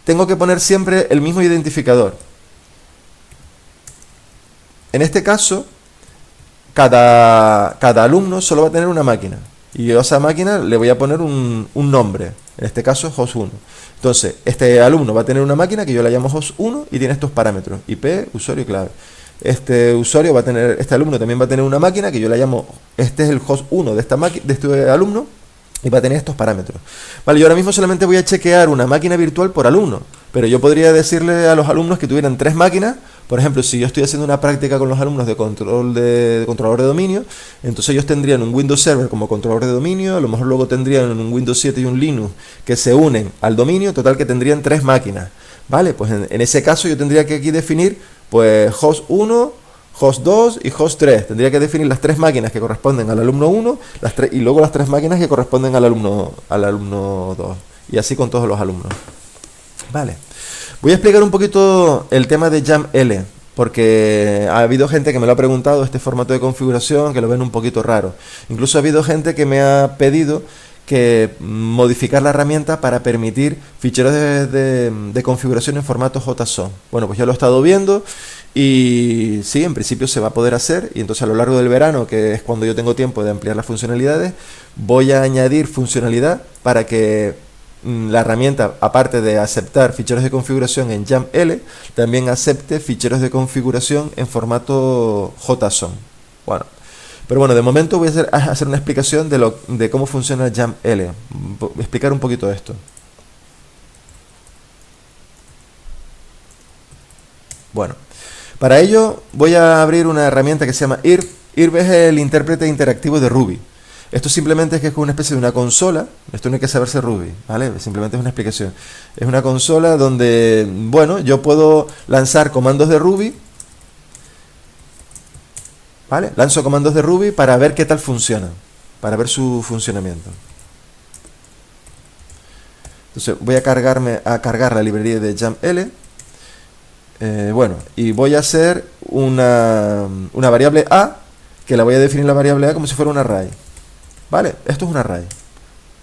tengo que poner siempre el mismo identificador. En este caso, cada alumno solo va a tener una máquina. Y yo a esa máquina le voy a poner un nombre. En este caso, host 1. Entonces, este alumno va a tener una máquina que yo la llamo host 1 y tiene estos parámetros: IP, usuario y clave. Este usuario va a tener, este alumno también va a tener una máquina que yo la llamo, este es el host 1 de este alumno y va a tener estos parámetros. Vale, yo ahora mismo solamente voy a chequear una máquina virtual por alumno, pero yo podría decirle a los alumnos que tuvieran 3 máquinas. Por ejemplo, si yo estoy haciendo una práctica con los alumnos de controlador de dominio, entonces ellos tendrían un Windows Server como controlador de dominio, a lo mejor luego tendrían un Windows 7 y un Linux que se unen al dominio, total que tendrían 3 máquinas. Vale, pues en ese caso yo tendría que aquí definir pues host 1, host 2 y host 3. Tendría que definir las 3 máquinas que corresponden al alumno 1 y luego las 3 máquinas que corresponden al alumno 2. Y así con todos los alumnos. Vale. Voy a explicar un poquito el tema de YAML, porque ha habido gente que me lo ha preguntado, este formato de configuración, que lo ven un poquito raro. Incluso ha habido gente que me ha pedido que modificar la herramienta para permitir ficheros de configuración en formato JSON. Bueno, pues ya lo he estado viendo y sí, en principio se va a poder hacer, y entonces a lo largo del verano, que es cuando yo tengo tiempo de ampliar las funcionalidades, voy a añadir funcionalidad para que la herramienta, aparte de aceptar ficheros de configuración en YAML, también acepte ficheros de configuración en formato JSON. Bueno, pero bueno, de momento voy a hacer una explicación de cómo funciona YAML. Explicar un poquito esto. Bueno, para ello voy a abrir una herramienta que se llama IRB. IRB es el intérprete interactivo de Ruby. Esto simplemente es que es una especie de una consola. Esto no hay que saberse Ruby, ¿vale? Simplemente es una explicación. Es una consola donde, bueno, yo puedo lanzar comandos de Ruby, ¿vale? Lanzo comandos de Ruby para ver qué tal funcionan, para ver su funcionamiento. Entonces voy a cargar la librería de YAML. Bueno, y voy a hacer una variable A, que la voy a definir la variable A como si fuera un array. Vale, esto es un array.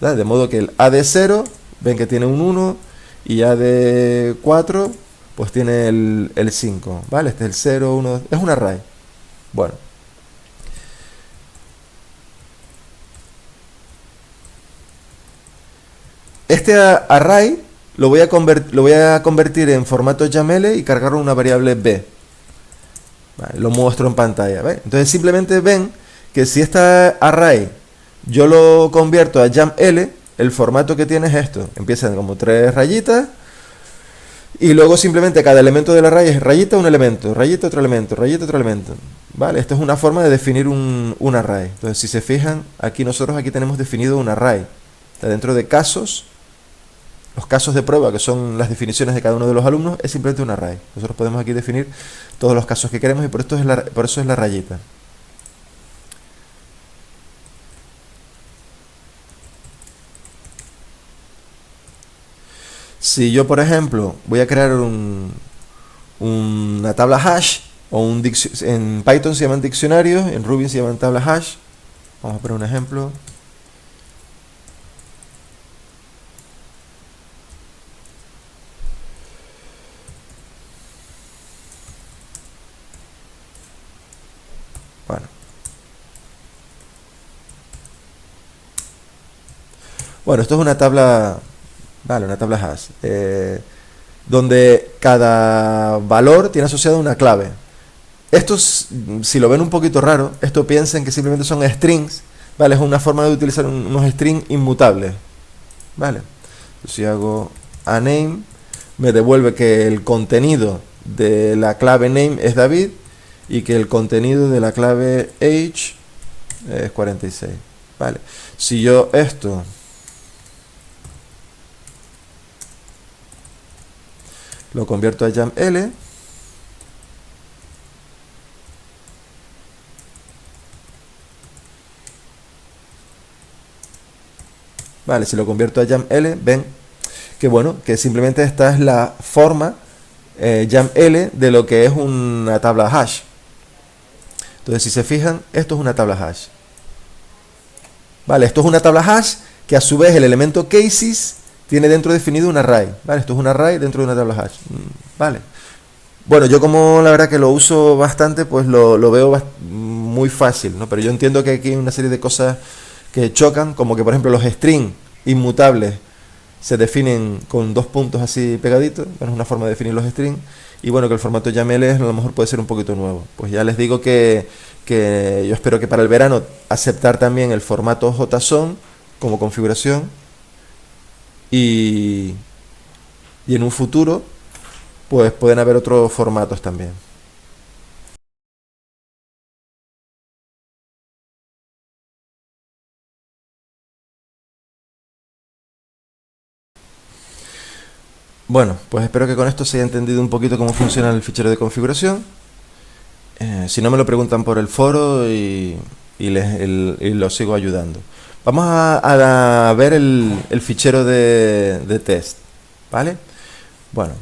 ¿Vale? De modo que el A de 0, ven que tiene un 1, y A de 4, pues tiene el 5. ¿Vale? Este es el 0, 1, es un array. Bueno. Este array lo voy a convertir en formato YAML y cargarlo en una variable B. Vale, lo muestro en pantalla. ¿Ve? Entonces simplemente ven que si este array yo lo convierto a YAML, el formato que tiene es esto. Empiezan como 3 rayitas y luego simplemente cada elemento del array es rayita, un elemento, rayita, otro elemento, rayita, otro elemento. Vale, esto es una forma de definir un array. Entonces, si se fijan, nosotros aquí tenemos definido un array. Está dentro de casos. Los casos de prueba, que son las definiciones de cada uno de los alumnos, es simplemente un array. Nosotros podemos aquí definir todos los casos que queremos y por eso es la rayita. Si yo, por ejemplo, voy a crear una tabla hash, en Python se llaman diccionarios, en Ruby se llaman tabla hash. Vamos a poner un ejemplo. Bueno, esto es una tabla, vale, una tabla hash, donde cada valor tiene asociada una clave. Estos, si lo ven un poquito raro, esto piensen que simplemente son strings, ¿vale? Es una forma de utilizar unos strings inmutables, ¿vale? Si hago a name, me devuelve que el contenido de la clave name es David y que el contenido de la clave age es 46. Vale. Si yo esto lo convierto a YAML, vale, si lo convierto a YAML, ven que bueno, que simplemente esta es la forma YAML de lo que es una tabla hash. Entonces, si se fijan, esto es una tabla hash. Vale, esto es una tabla hash que a su vez el elemento cases tiene dentro definido un array. Vale, esto es un array dentro de una tabla hash. Vale. Bueno, yo como la verdad que lo uso bastante, pues lo veo muy fácil, ¿no? Pero yo entiendo que aquí hay una serie de cosas que chocan, como que por ejemplo los string inmutables se definen con dos puntos así pegaditos. Bueno, es una forma de definir los strings. Y bueno, que el formato YAML a lo mejor puede ser un poquito nuevo. Pues ya les digo que yo espero que para el verano aceptar también el formato JSON como configuración. Y en un futuro pues pueden haber otros formatos también. Bueno, pues espero que con esto se haya entendido un poquito cómo funciona el fichero de configuración. Si no me lo preguntan por el foro y los sigo ayudando. Vamos a ver el fichero de test, ¿vale? Bueno,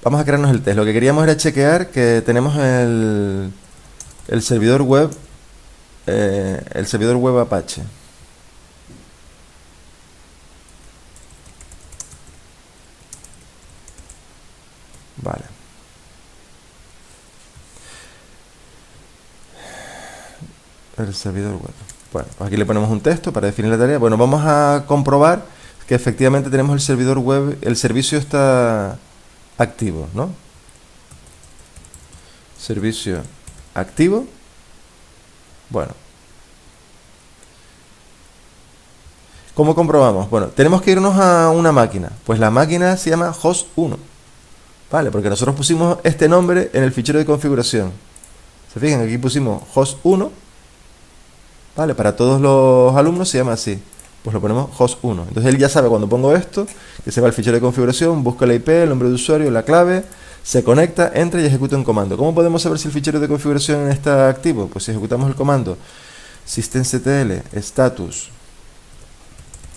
vamos a crearnos el test. Lo que queríamos era chequear que tenemos el servidor web, Apache. Vale. El servidor web. Bueno, pues aquí le ponemos un texto para definir la tarea. Bueno, vamos a comprobar que efectivamente tenemos el servidor web, el servicio está activo, ¿no? Servicio activo. Bueno. ¿Cómo comprobamos? Bueno, tenemos que irnos a una máquina. Pues la máquina se llama host1. Vale, porque nosotros pusimos este nombre en el fichero de configuración. Se fijan, aquí pusimos host1. Vale, para todos los alumnos se llama así. Pues lo ponemos host1. Entonces él ya sabe cuando pongo esto, que se va al fichero de configuración, busca la IP, el nombre de usuario, la clave, se conecta, entra y ejecuta un comando. ¿Cómo podemos saber si el fichero de configuración está activo? Pues si ejecutamos el comando systemctl status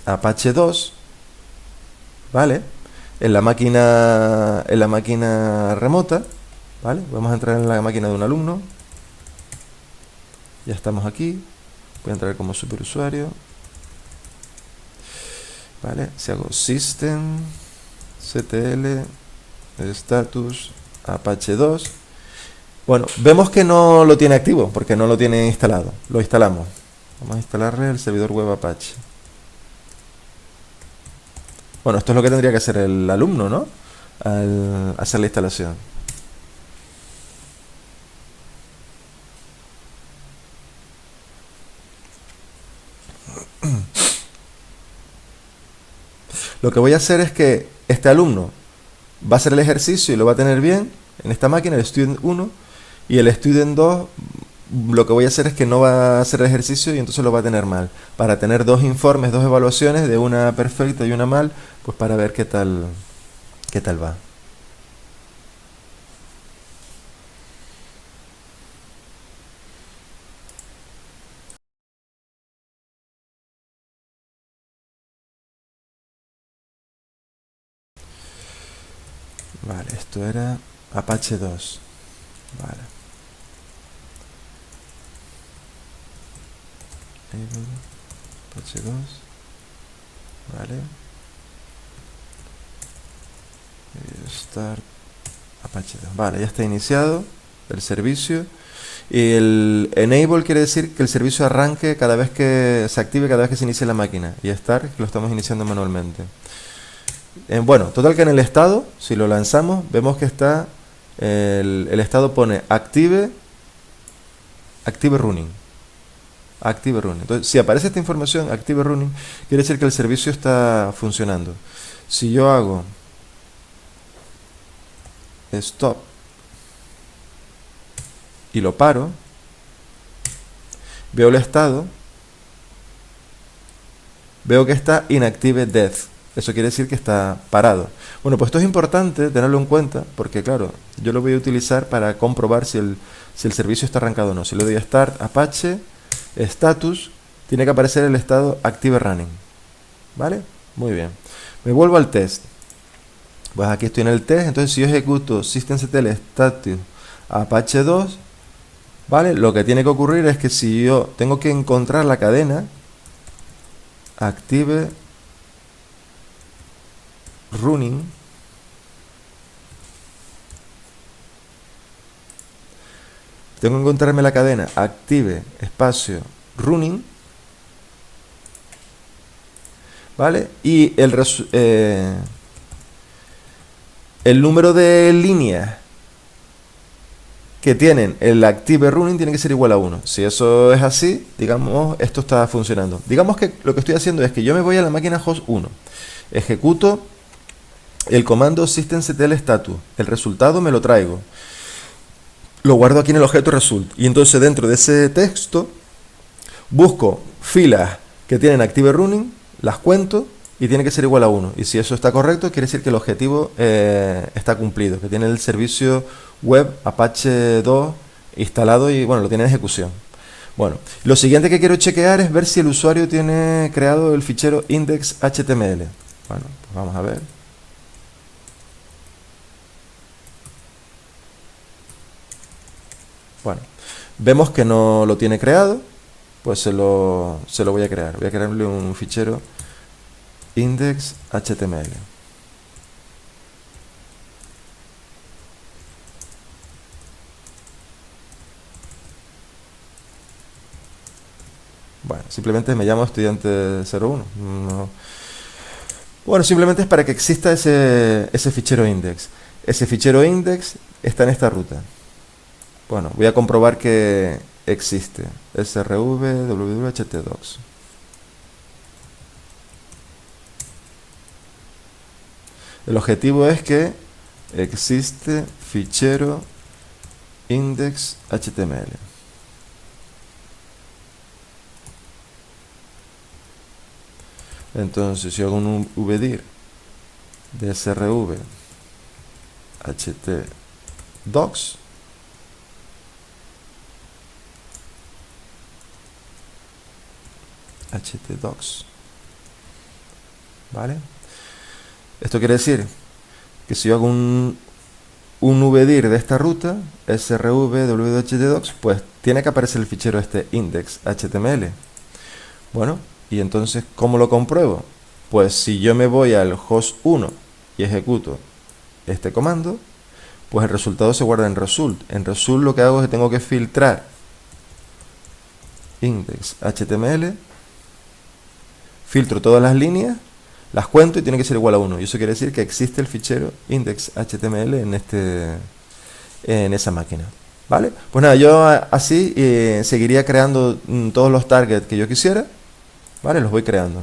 apache 2, ¿vale? En la máquina remota, ¿vale? Vamos a entrar en la máquina de un alumno. Ya estamos aquí. Voy a entrar como superusuario. ¿Vale? Si hago systemctl status apache 2. Bueno, vemos que no lo tiene activo porque no lo tiene instalado. Lo instalamos. Vamos a instalarle el servidor web Apache. Bueno, esto es lo que tendría que hacer el alumno, ¿no? Al hacer la instalación. Lo que voy a hacer es que este alumno va a hacer el ejercicio y lo va a tener bien en esta máquina, el student 1, y el student 2 lo que voy a hacer es que no va a hacer el ejercicio y entonces lo va a tener mal. Para tener dos informes, dos evaluaciones, de una perfecta y una mal, pues para ver qué tal va. Vale, esto era Apache 2. Vale. Apache 2. Vale. Start Apache 2. Vale, ya está iniciado el servicio. Y el enable quiere decir que el servicio arranque cada vez que se active, cada vez que se inicie la máquina. Y start, que lo estamos iniciando manualmente. Bueno, total que en el estado, si lo lanzamos, vemos que está el estado pone active running. Active running. Entonces, si aparece esta información, active running, quiere decir que el servicio está funcionando. Si yo hago stop y lo paro, veo el estado, veo que está inactive death. Eso quiere decir que está parado. Bueno, pues esto es importante tenerlo en cuenta porque, claro, yo lo voy a utilizar para comprobar si el servicio está arrancado o no. Si le doy a Start Apache, Status, tiene que aparecer el estado Active Running. ¿Vale? Muy bien. Me vuelvo al test. Pues aquí estoy en el test. Entonces, si yo ejecuto systemctl status Apache 2, ¿vale? Lo que tiene que ocurrir es que si yo tengo que encontrar la cadena Active Running, tengo que encontrarme la cadena Active espacio Running, ¿vale? Y el número de líneas que tienen el Active Running tiene que ser igual a 1. Si eso es así, digamos, esto está funcionando. Digamos que lo que estoy haciendo es que yo me voy a la máquina host 1, ejecuto el comando systemctl status, el resultado me lo traigo, lo guardo aquí en el objeto result, y entonces dentro de ese texto busco filas que tienen Active Running, las cuento y tiene que ser igual a 1. Y si eso está correcto, quiere decir que el objetivo está cumplido, que tiene el servicio web Apache 2 instalado y bueno, lo tiene en ejecución. Bueno, lo siguiente que quiero chequear es ver si el usuario tiene creado el fichero index.html. Bueno, pues vamos a ver. Bueno, vemos que no lo tiene creado, pues se lo voy a crear. Voy a crearle un fichero index.html. Bueno, simplemente me llamo estudiante01. No. Bueno, simplemente es para que exista ese fichero index. Ese fichero index está en esta ruta. Bueno, voy a comprobar que existe. srv www.htdocs. El objetivo es que existe fichero index.html. Entonces, si hago un vdir de srv htdocs, ¿vale? Esto quiere decir que si yo hago un vdir de esta ruta, srv www.htdocs, pues tiene que aparecer el fichero este index.html. Bueno, y entonces, ¿cómo lo compruebo? Pues si yo me voy al host 1 y ejecuto este comando, pues el resultado se guarda en result. En result lo que hago es que tengo que filtrar index.html, filtro todas las líneas, las cuento y tiene que ser igual a 1. Y eso quiere decir que existe el fichero index.html en esa máquina. ¿Vale? Pues nada, yo así seguiría creando todos los targets que yo quisiera. ¿Vale? Los voy creando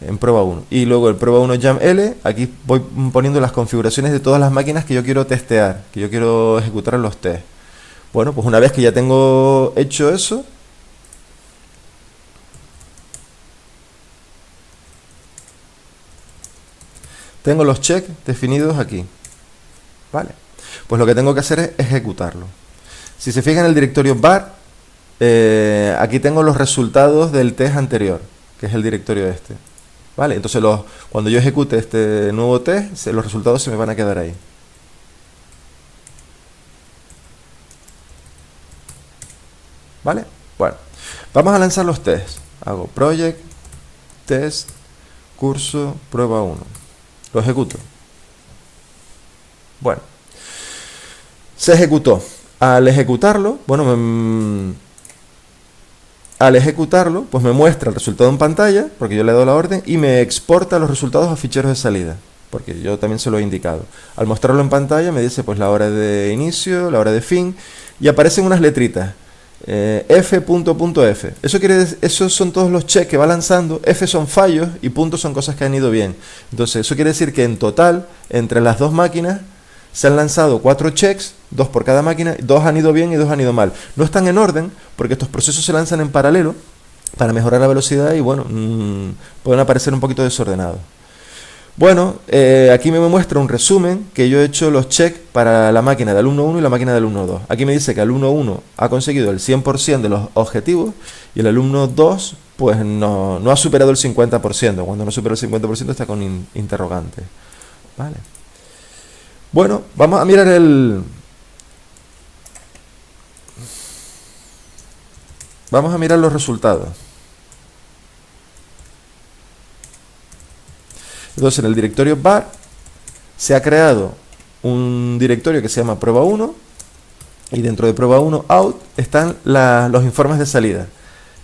en prueba 1. Y luego el prueba 1 YAML, aquí voy poniendo las configuraciones de todas las máquinas que yo quiero testear, que yo quiero ejecutar en los tests. Bueno, pues una vez que ya tengo hecho eso, tengo los checks definidos aquí. Vale. Pues lo que tengo que hacer es ejecutarlo. Si se fijan en el directorio var, aquí tengo los resultados del test anterior, que es el directorio este. Vale, entonces cuando yo ejecute este nuevo test, los resultados se me van a quedar ahí. ¿Vale? Bueno, vamos a lanzar los tests. Hago project, test, curso, prueba 1. Lo ejecuto. Bueno, se ejecutó. Al ejecutarlo, bueno, pues me muestra el resultado en pantalla, porque yo le he dado la orden, y me exporta los resultados a ficheros de salida, porque yo también se lo he indicado. Al mostrarlo en pantalla me dice pues la hora de inicio, la hora de fin, y aparecen unas letritas. F.F. Esos son todos los checks que va lanzando. F son fallos y puntos son cosas que han ido bien. Entonces eso quiere decir que en total, entre las dos máquinas, se han lanzado 4 checks, 2 por cada máquina, 2 han ido bien y 2 han ido mal. No están en orden porque estos procesos se lanzan en paralelo para mejorar la velocidad y bueno, pueden aparecer un poquito desordenados. Bueno, aquí me muestra un resumen que yo he hecho los checks para la máquina del alumno 1 y la máquina del alumno 2. Aquí me dice que el alumno 1 ha conseguido el 100% de los objetivos y el alumno 2 pues no ha superado el 50%. Cuando no supera el 50% está con interrogante. Vale. Bueno, vamos a mirar vamos a mirar los resultados. Entonces en el directorio var se ha creado un directorio que se llama prueba 1 y dentro de prueba 1 out están los informes de salida.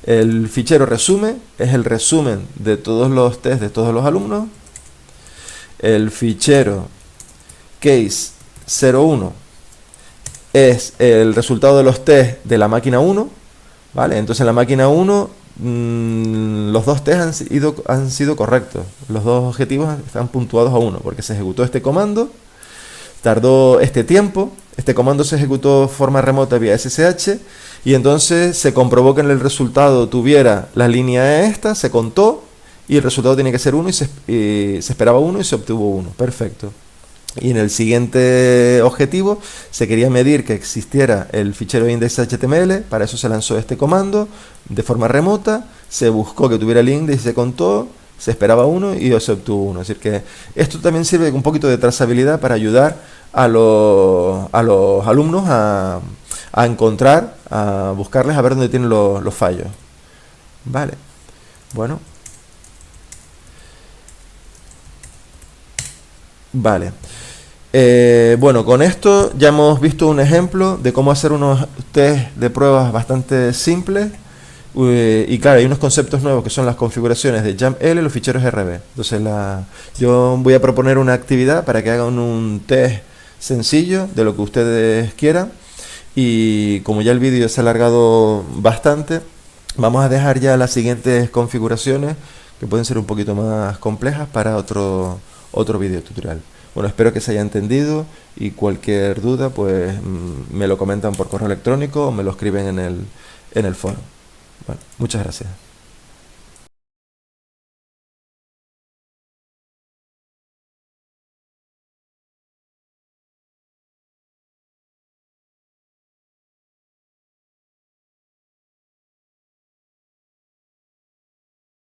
El fichero resume es el resumen de todos los test de todos los alumnos. El fichero case 01 es el resultado de los test de la máquina 1, ¿vale? Entonces en la máquina 1 los dos test han sido correctos. Los dos objetivos están puntuados a 1 porque se ejecutó este comando, tardó este tiempo, este comando se ejecutó de forma remota vía SSH y entonces se comprobó que en el resultado tuviera la línea esta, se contó y el resultado tenía que ser 1 y se esperaba 1 y se obtuvo 1. Perfecto. Y en el siguiente objetivo se quería medir que existiera el fichero index.html, para eso se lanzó este comando de forma remota, se buscó que tuviera el index y se contó, se esperaba 1 y se obtuvo 1. Es decir que esto también sirve un poquito de trazabilidad para ayudar a los alumnos a encontrar, a buscarles, a ver dónde tienen los fallos. Vale, bueno. Vale. Bueno, con esto ya hemos visto un ejemplo de cómo hacer unos test de pruebas bastante simples y claro, hay unos conceptos nuevos que son las configuraciones de YAML y los ficheros RB. Entonces yo voy a proponer una actividad para que hagan un test sencillo de lo que ustedes quieran y como ya el vídeo se ha alargado bastante, vamos a dejar ya las siguientes configuraciones que pueden ser un poquito más complejas para otro vídeo tutorial. Bueno, espero que se haya entendido y cualquier duda pues me lo comentan por correo electrónico o me lo escriben en el foro. Bueno, muchas gracias.